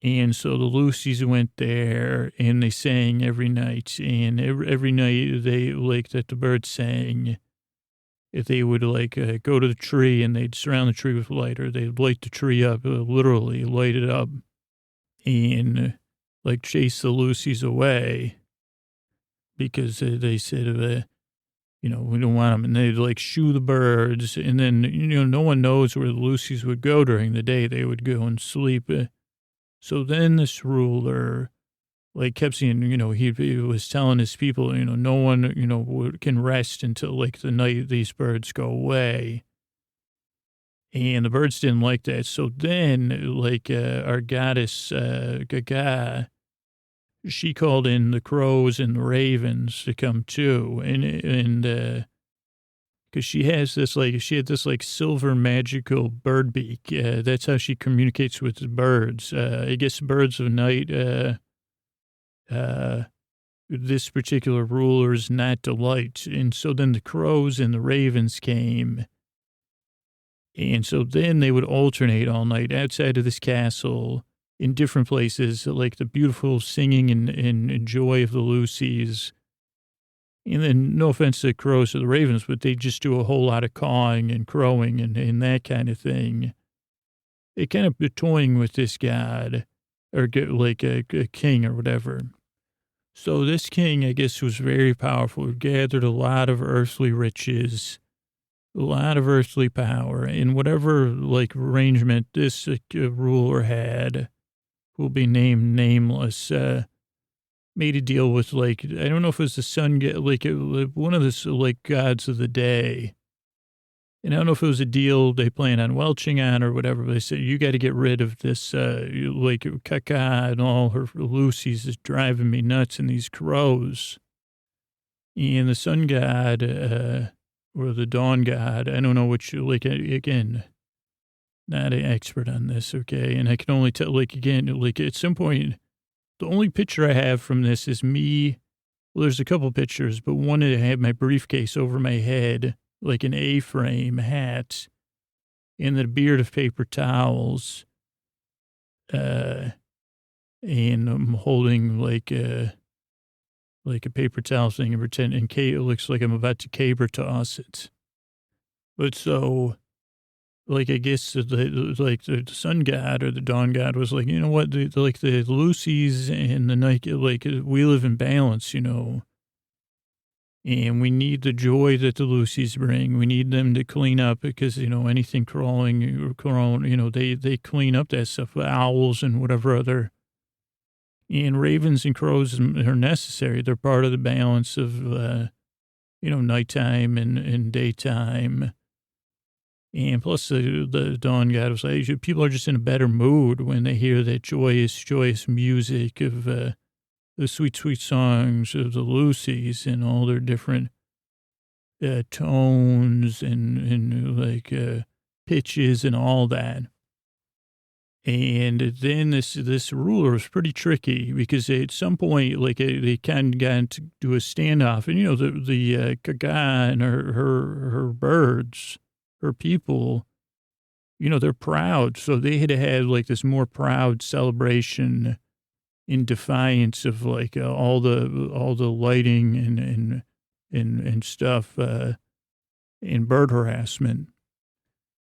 And so the Lucy's went there, and they sang every night, and every night they, that the birds sang, if they would go to the tree, and they'd surround the tree with light, or they'd light the tree up, literally light it up. And chase the Lucy's away because they said, we don't want them. And they'd shoo the birds. And then, no one knows where the Lucy's would go during the day. They would go and sleep. So then this ruler, kept saying, he was telling his people, no one, can rest until the night these birds go away. And the birds didn't like that. So then, our goddess, Gaga, she called in the crows and the ravens to come too. And cause she has this, she had this silver magical bird beak. That's how she communicates with the birds. I guess birds of night, this particular ruler's not delight. And so then the crows and the ravens came. And so then they would alternate all night outside of this castle in different places, the beautiful singing and joy of the Lucy's. And then, no offense to the crows or the ravens, but they just do a whole lot of cawing and crowing and that kind of thing. They kind of toying with this god. or get like a king or whatever. So this king, I guess, was very powerful, gathered a lot of earthly riches, a lot of earthly power, in whatever like arrangement this ruler had, who'll be named nameless, made a deal with like, I don't know if it was the sun, like one of the like gods of the day. And I don't know if it was a deal they planned on welching on or whatever, but they said, you got to get rid of this, like Gaga and all her Lucy's is driving me nuts, and these crows. And the sun god, or the dawn god, I don't know which, like, again, not an expert on this, okay? And I can only tell, like, again, like at some point, the only picture I have from this is me. Well, there's a couple pictures, but one I had my briefcase over my head, like an A-frame hat, and the beard of paper towels, and I'm holding like a paper towel thing and pretend, and it looks like I'm about to caber toss it. But so, like, I guess the sun god or the dawn god was like, you know what, the Lucy's and the night, like, we live in balance, you know. And we need the joy that the Lucy's bring. We need them to clean up because, you know, anything crawling, you know, they clean up that stuff, owls and whatever other. And ravens and crows are necessary. They're part of the balance of, you know, nighttime and daytime. And plus the dawn god was like, people are just in a better mood when they hear that joyous music of, the sweet, sweet songs of the Lucy's and all their different tones and like pitches and all that. And then this ruler was pretty tricky because at some point, like they kind of got into a standoff, and you know the Gaga and her birds, her people, you know, they're proud, so they had to have like this more proud celebration in defiance of like all the lighting and stuff and bird harassment.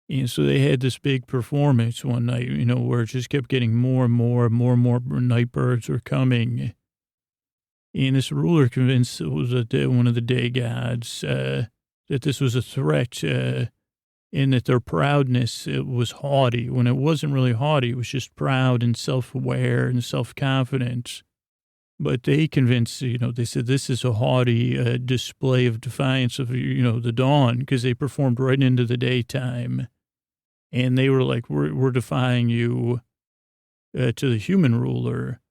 And so they had this big performance one night, you know, where it just kept getting more and more night birds were coming. And this ruler convinced it was one of the day gods that this was a threat, and that their proudness, it was haughty, when it wasn't really haughty. It was just proud and self-aware and self-confident. But they convinced, you know, they said this is a haughty display of defiance of, you know, the dawn, because they performed right into the daytime. And they were like, we're defying you to the human ruler.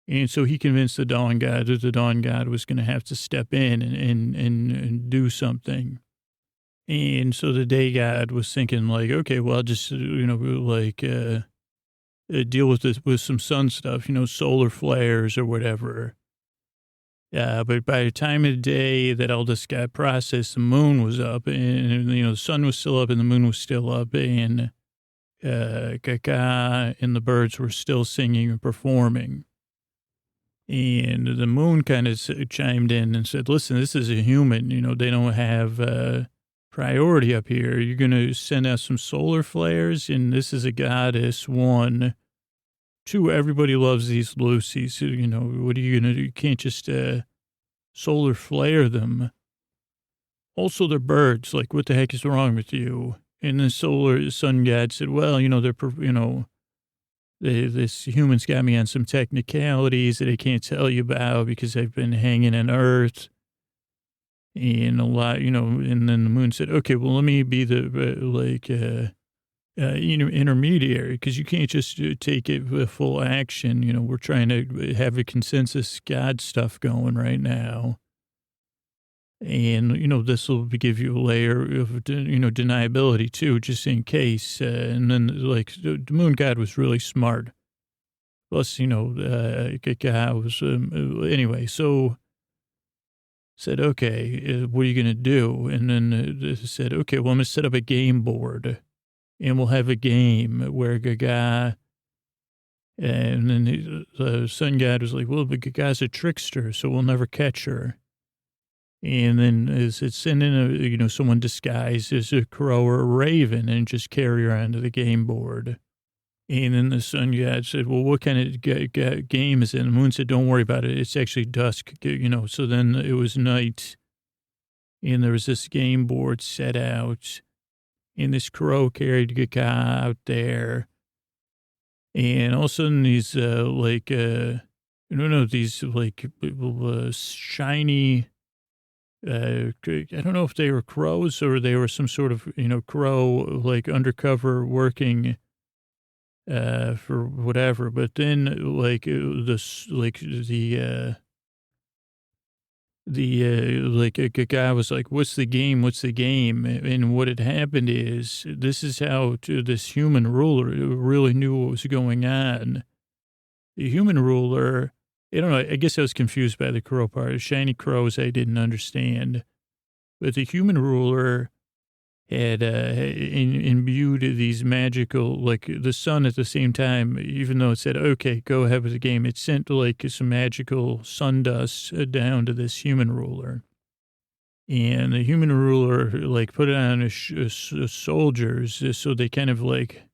And so he convinced the dawn god that the dawn god was going to have to step in and do something. And so the day god was thinking like, okay, well, I'll just, you know, like, deal with this with some sun stuff, you know, solar flares or whatever. But by the time of the day that all this got processed, the moon was up and, you know, the sun was still up and the moon was still up, and, Gaga and the birds were still singing and performing. And the moon kind of chimed in and said, listen, this is a human, you know, they don't have, priority up here. You're going to send out some solar flares, and this is a goddess. 1, 2, everybody loves these Lucy's. You know, what are you going to do? You can't just solar flare them. Also, they're birds. Like, what the heck is wrong with you? And the sun god said, well, you know, this human's got me on some technicalities that I can't tell you about because I've been hanging on Earth. And a lot, you know, and then the moon said, okay, well, let me be the, intermediary, because you can't just take it with full action. You know, we're trying to have a consensus God stuff going right now. And, you know, this will give you a layer of, you know, deniability too, just in case. And then, like, the moon god was really smart. Plus, you know, Gaga was, anyway, so said, okay, what are you going to do? And then said, okay, well, I'm going to set up a game board, and we'll have a game where Gaga, and then the sun god was like, well, but Gaga's a trickster, so we'll never catch her. And then it's send in someone disguised as a crow or a raven and just carry her onto the game board. And then the sun god said, well, what kind of game is it? And the moon said, don't worry about it. It's actually dusk, So then it was night, and there was this game board set out, and this crow carried Gaga out there. And all of a sudden these, these shiny, I don't know if they were crows or they were some sort of, crow, like undercover working for whatever. But then a guy was like, what's the game? What's the game? And what had happened is this is how this human ruler really knew what was going on. The human ruler, I don't know, I guess I was confused by the crow part. Shiny crows I didn't understand. But the human ruler had imbued these magical, like the sun at the same time, even though it said, okay, go ahead with the game, it sent like some magical sun dust down to this human ruler. And the human ruler like put it on his soldiers so they kind of like,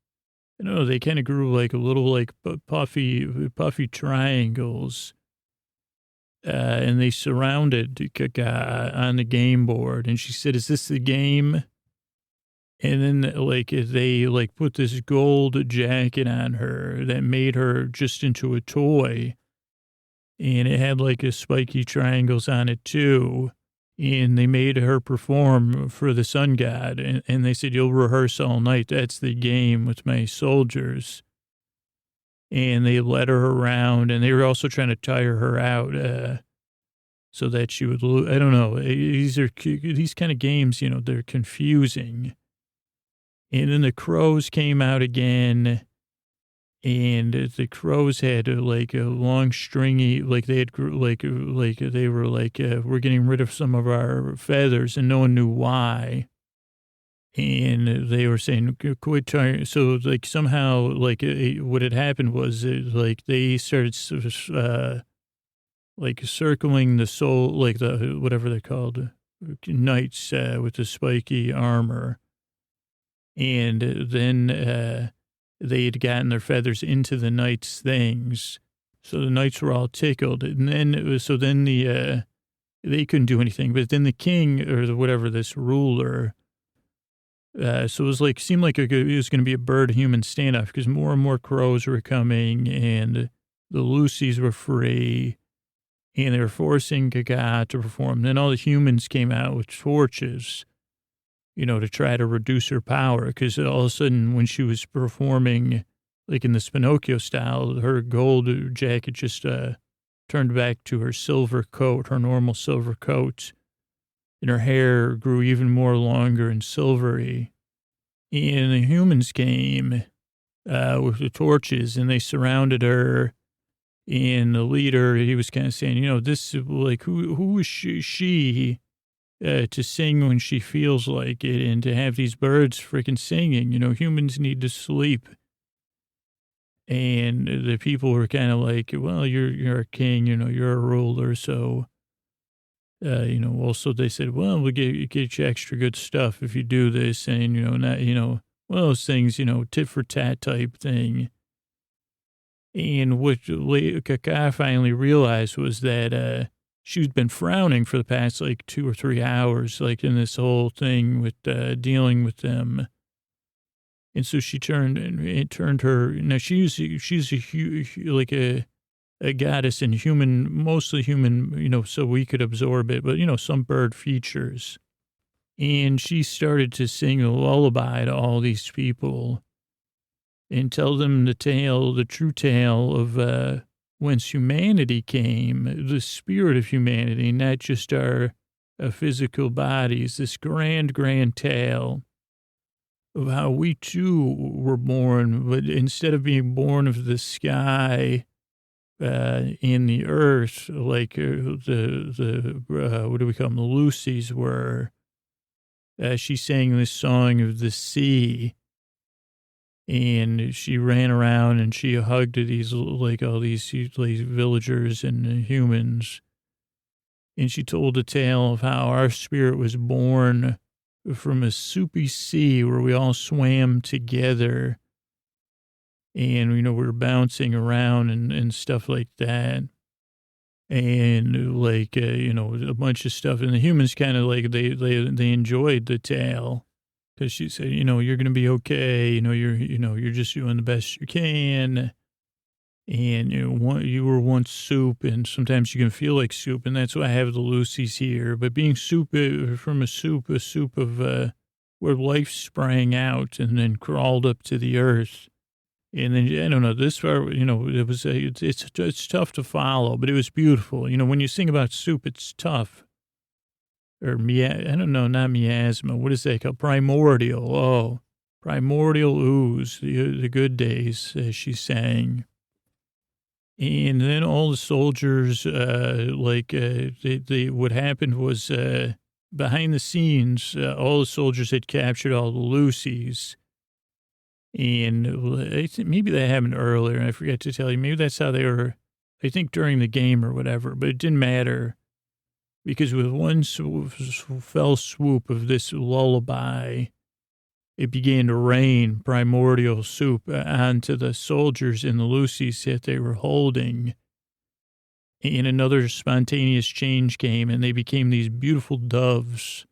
they kind of grew like a little like puffy triangles. And they surrounded Gaga on the game board. And she said, is this the game? And then, they, put this gold jacket on her that made her just into a toy. And it had, a spiky triangles on it, too. And they made her perform for the sun god. And they said, you'll rehearse all night. That's the game with my soldiers. And they led her around. And they were also trying to tire her out so that she would lose. I don't know. These kind of games, they're confusing. And then the crows came out again, and the crows had a long stringy, they had they were we're getting rid of some of our feathers, and no one knew why. And they were saying, quit trying. So somehow what had happened was they started circling the soul, the whatever they're called, knights with the spiky armor. And then they had gotten their feathers into the knights' things. So the knights were all tickled. And then they couldn't do anything. But then the king or whatever, this ruler, so it was seemed like it was going to be a bird-human standoff because more and more crows were coming and the Lucys were free and they were forcing Gaga to perform. Then all the humans came out with torches, to try to reduce her power. Because all of a sudden, when she was performing, in this Pinocchio style, her gold jacket just turned back to her silver coat, her normal silver coat. And her hair grew even more longer and silvery. And the humans came with the torches, and they surrounded her. And the leader, he was kind of saying, this, who is she to sing when she feels like it, and to have these birds freaking singing, humans need to sleep. And the people were kind of well, you're a king, you're a ruler. So, also they said, well, we'll get you extra good stuff if you do this. And, not, one of those things, tit for tat type thing. And what Gaga finally realized was that, she'd been frowning for the past 2 or 3 hours, in this whole thing with dealing with them. And so she turned her. Now she's a goddess and human, mostly human, so we could absorb it, but some bird features. And she started to sing a lullaby to all these people and tell them the true tale of whence humanity came, the spirit of humanity, not just our physical bodies, this grand, grand tale of how we too were born, but instead of being born of the sky in the earth, what do we call them, the Lucys were, she sang this song of the sea. And she ran around and she hugged these, all these villagers and humans. And she told a tale of how our spirit was born from a soupy sea where we all swam together. And, we were bouncing around and stuff like that. And like, a bunch of stuff. And the humans kind of like, they enjoyed the tale. Because she said, you're going to be okay. You're just doing the best you can. And you were once soup, and sometimes you can feel like soup, and that's why I have the Lucy's here. But being soup from a soup of where life sprang out and then crawled up to the earth, and then I don't know this far. It was it's tough to follow, but it was beautiful. When you sing about soup, it's tough. Or I don't know, not miasma. What is that called? Primordial. Oh, primordial ooze. The good days, as she sang. And then all the soldiers, what happened was, behind the scenes, all the soldiers had captured all the Lucys. And I think maybe that happened earlier. I forgot to tell you. Maybe that's how they were, I think during the game or whatever, but it didn't matter. Because with one fell swoop of this lullaby, it began to rain primordial soup onto the soldiers and the Lucys that they were holding. And another spontaneous change came, and they became these beautiful doves.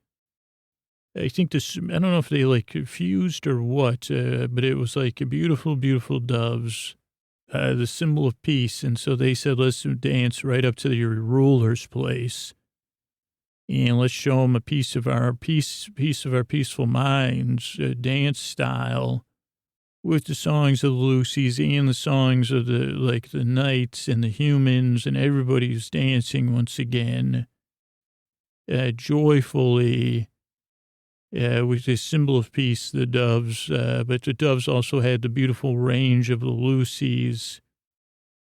I think I don't know if they like fused or what, but it was like a beautiful, beautiful doves, the symbol of peace. And so they said, let's dance right up to your ruler's place. And let's show them a piece of our peaceful minds, dance style, with the songs of the Lucys and the songs of the knights and the humans, and everybody's dancing once again, joyfully, with this symbol of peace, the doves. But the doves also had the beautiful range of the Lucys.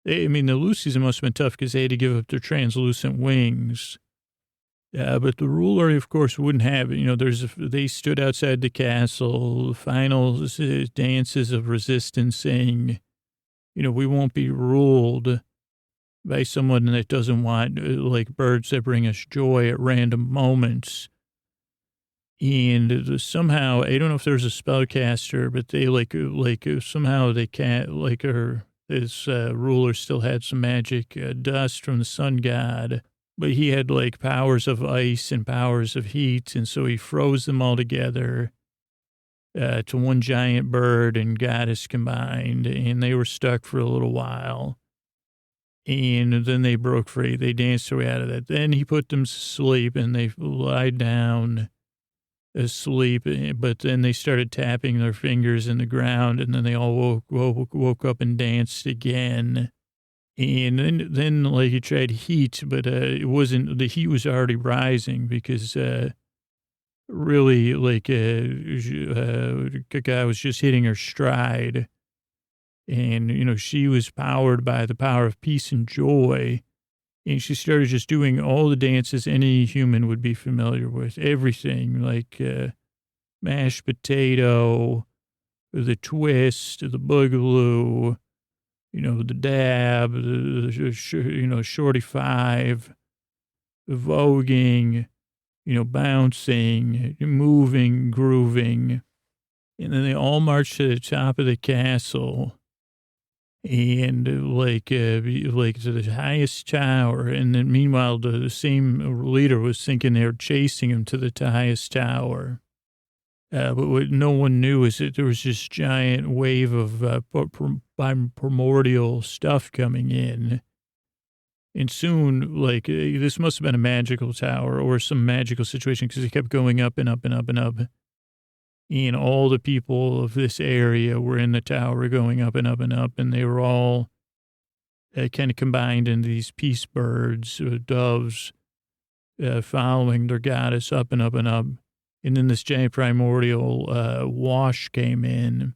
The Lucys must have been tough because they had to give up their translucent wings. But the ruler, of course, wouldn't have it. They stood outside the castle, final dances of resistance, saying, we won't be ruled by someone that doesn't want, like birds that bring us joy at random moments. And somehow, I don't know if there's a spellcaster, but they somehow they can't, this ruler still had some magic dust from the sun god. But he had like powers of ice and powers of heat. And so he froze them all together to one giant bird and goddess combined. And they were stuck for a little while. And then they broke free. They danced their way out of that. Then he put them to sleep and they lied down asleep. But then they started tapping their fingers in the ground. And then they all woke up and danced again. And then he tried heat, but it wasn't, the heat was already rising because really, Gaga was just hitting her stride. And, she was powered by the power of peace and joy. And she started just doing all the dances any human would be familiar with. Everything, like mashed potato, the twist, the boogaloo, the dab, shorty five, the voguing, bouncing, moving, grooving. And then they all marched to the top of the castle and to the highest tower. And then meanwhile, the same leader was thinking they were chasing him to the highest tower. But what no one knew is that there was this giant wave of primordial stuff coming in. And soon, this must have been a magical tower or some magical situation because it kept going up and up and up and up. And all the people of this area were in the tower going up and up and up. And they were all kind of combined into these peace birds, doves, following their goddess up and up and up. And then this giant primordial wash came in.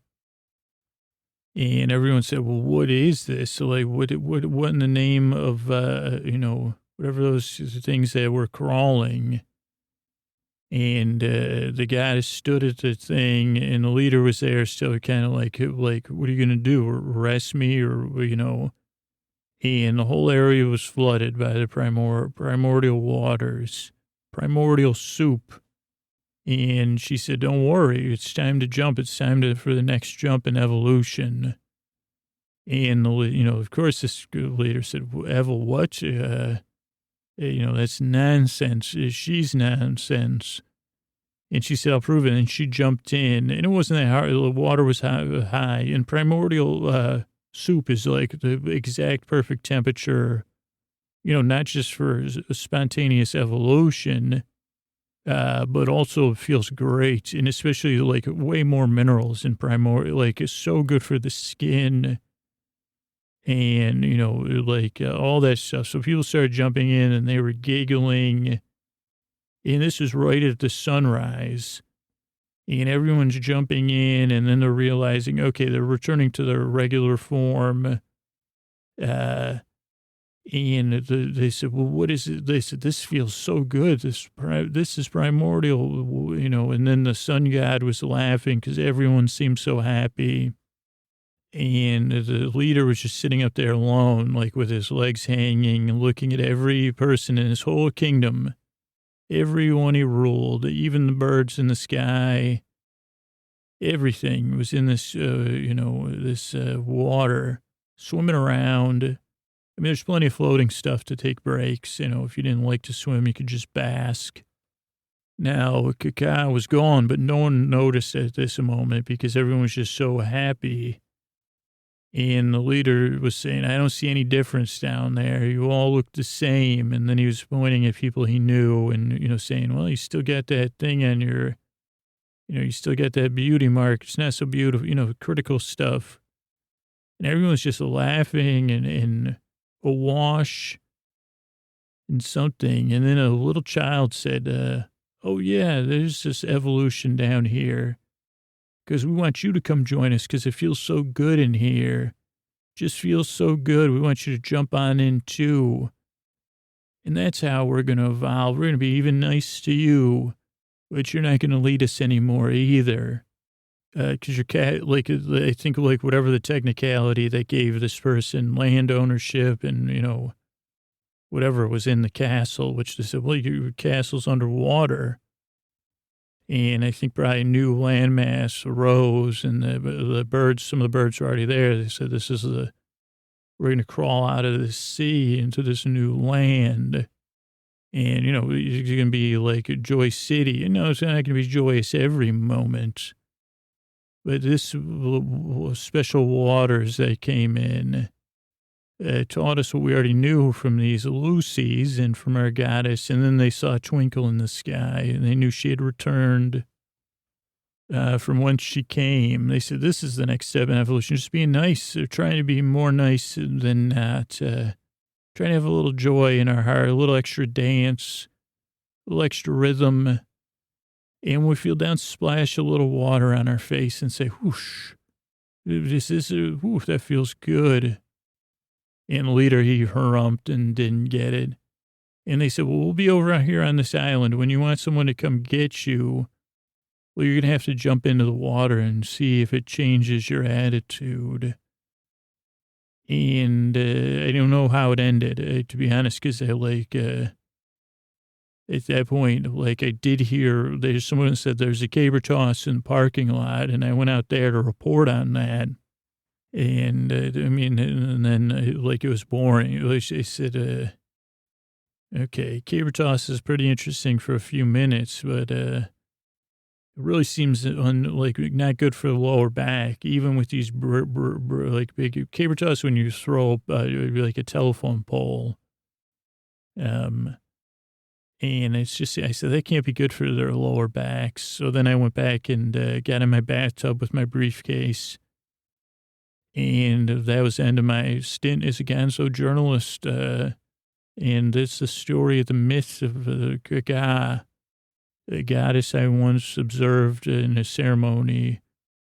And everyone said, well, what is this? So what in the name of, whatever those things that were crawling. And the goddess stood at the thing and the leader was there still kind of like, what are you going to do? Arrest me or. And the whole area was flooded by the primordial waters, primordial soup. And she said, don't worry, it's time to jump. It's time for the next jump in evolution. And, of course, this leader said, Evel, what? That's nonsense. She's nonsense. And she said, I'll prove it. And she jumped in. And it wasn't that hard. The water was high. And primordial soup is like the exact perfect temperature, not just for spontaneous evolution, but also it feels great. And especially like way more minerals in primordial. Like it's so good for the skin. And, all that stuff. So people started jumping in and they were giggling. And this was right at the sunrise. And everyone's jumping in. And then they're realizing, okay, they're returning to their regular form. And they said, well, what is it? They said, this feels so good. This is primordial, And then the sun god was laughing because everyone seemed so happy. And the leader was just sitting up there alone, like with his legs hanging and looking at every person in his whole kingdom. Everyone he ruled, even the birds in the sky, everything was in this, this water, swimming around. I mean, there's plenty of floating stuff to take breaks. If you didn't like to swim, you could just bask. Now, Gaga was gone, but no one noticed at this moment because everyone was just so happy. And the leader was saying, I don't see any difference down there. You all look the same. And then he was pointing at people he knew and, saying, well, you still got that thing on your, you still got that beauty mark. It's not so beautiful, critical stuff. And everyone's just laughing and awash in something. And then a little child said, oh, yeah, there's this evolution down here. Because we want you to come join us because it feels so good in here. Just feels so good. We want you to jump on in too. And that's how we're going to evolve. We're going to be even nice to you, but you're not going to lead us anymore either. Because I think like whatever the technicality that gave this person land ownership and, whatever was in the castle, which they said, well, your castle's underwater. And I think probably new landmass arose and the birds, some of the birds were already there. They said, we're going to crawl out of the sea into this new land. And, it's going to be like a joy city. It's not going to be joyous every moment. But this special waters that came in taught us what we already knew from these Lucy's and from our goddess. And then they saw a twinkle in the sky and they knew she had returned from whence she came. They said, this is the next step in evolution. Just being nice. They're trying to be more nice than not. Trying to have a little joy in our heart, a little extra dance, a little extra rhythm. And we feel down, splash a little water on our face and say, whoosh, that feels good. And the leader, he harumphed and didn't get it. And they said, well, we'll be over here on this island. When you want someone to come get you, well, you're going to have to jump into the water and see if it changes your attitude. And I don't know how it ended, to be honest, because at that point, I did hear, there's someone said there's a caber toss in the parking lot, and I went out there to report on that. And and then it was boring. They said, okay, caber toss is pretty interesting for a few minutes, but it really seems not good for the lower back, even with these big caber toss when you throw like a telephone pole. And it's just, I said, that can't be good for their lower backs. So then I went back and got in my bathtub with my briefcase. And that was the end of my stint as a gonzo journalist. And it's the story of the myth of Gaga, the goddess I once observed in a ceremony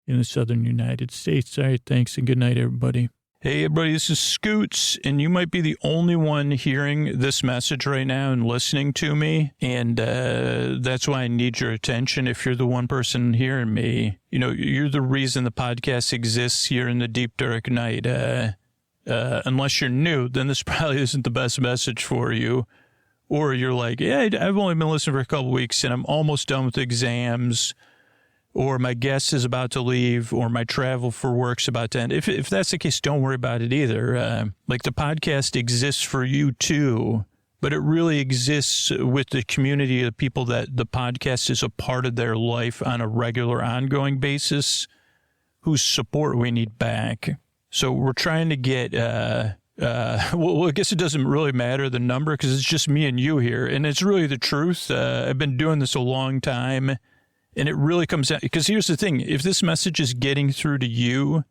in the southern United States. All right, thanks and good night, everybody. Hey, everybody, this is Scoots, and you might be the only one hearing this message right now and listening to me, and that's why I need your attention. If you're the one person hearing me, you're the reason the podcast exists here in the deep, dark night. Unless you're new, then this probably isn't the best message for you. Or you're like, yeah, I've only been listening for a couple weeks, and I'm almost done with exams. or my guest is about to leave, or my travel for work's about to end. If that's the case, don't worry about it either. Like the podcast exists for you too, but it really exists with the community of people that the podcast is a part of their life on a regular, ongoing basis, whose support we need back. So we're trying to get, well, I guess it doesn't really matter the number because it's just me and you here. And it's really the truth. I've been doing this a long time. And it really comes out, because here's the thing. If this message is getting through to you,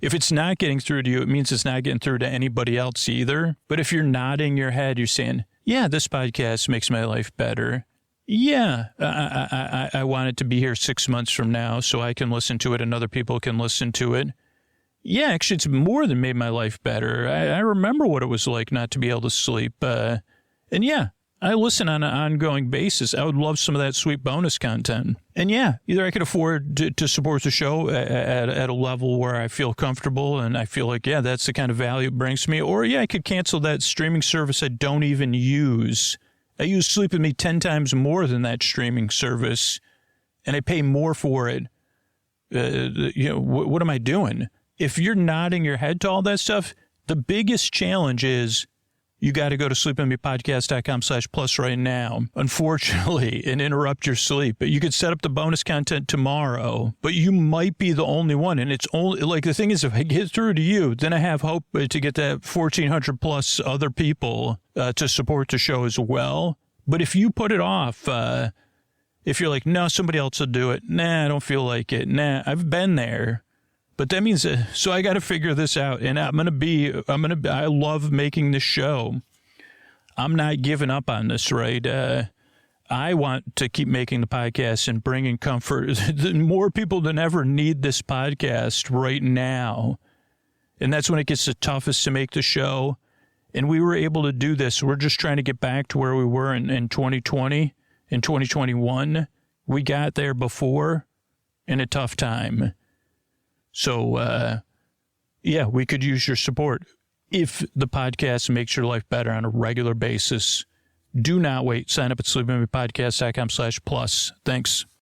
if it's not getting through to you, it means it's not getting through to anybody else either. But if you're nodding your head, you're saying, yeah, this podcast makes my life better. Yeah, I want it to be here 6 months from now so I can listen to it and other people can listen to it. Yeah, actually, it's more than made my life better. I remember what it was like not to be able to sleep. And yeah, I listen on an ongoing basis. I would love some of that sweet bonus content. And yeah, either I could afford to support the show at a level where I feel comfortable and I feel like, yeah, that's the kind of value it brings to me. Or yeah, I could cancel that streaming service I don't even use. I use Sleep With Me 10 times more than that streaming service, and I pay more for it. What am I doing? If you're nodding your head to all that stuff, the biggest challenge is you got to go to sleepwithmepodcast.com/plus right now, unfortunately, and interrupt your sleep. You could set up the bonus content tomorrow, but you might be the only one. And it's only like the thing is, if I get through to you, then I have hope to get that 1,400 plus other people to support the show as well. But if you put it off, if you're like, no, somebody else will do it. Nah, I don't feel like it. Nah, I've been there. But that means, so I got to figure this out. And I love making this show. I'm not giving up on this, right? I want to keep making the podcast and bringing comfort. More people than ever need this podcast right now. And that's when it gets the toughest to make the show. And we were able to do this. We're just trying to get back to where we were in 2020, in 2021. We got there before in a tough time. So, yeah, we could use your support. If the podcast makes your life better on a regular basis, do not wait. Sign up at sleepwithmepodcast.com/plus. Thanks.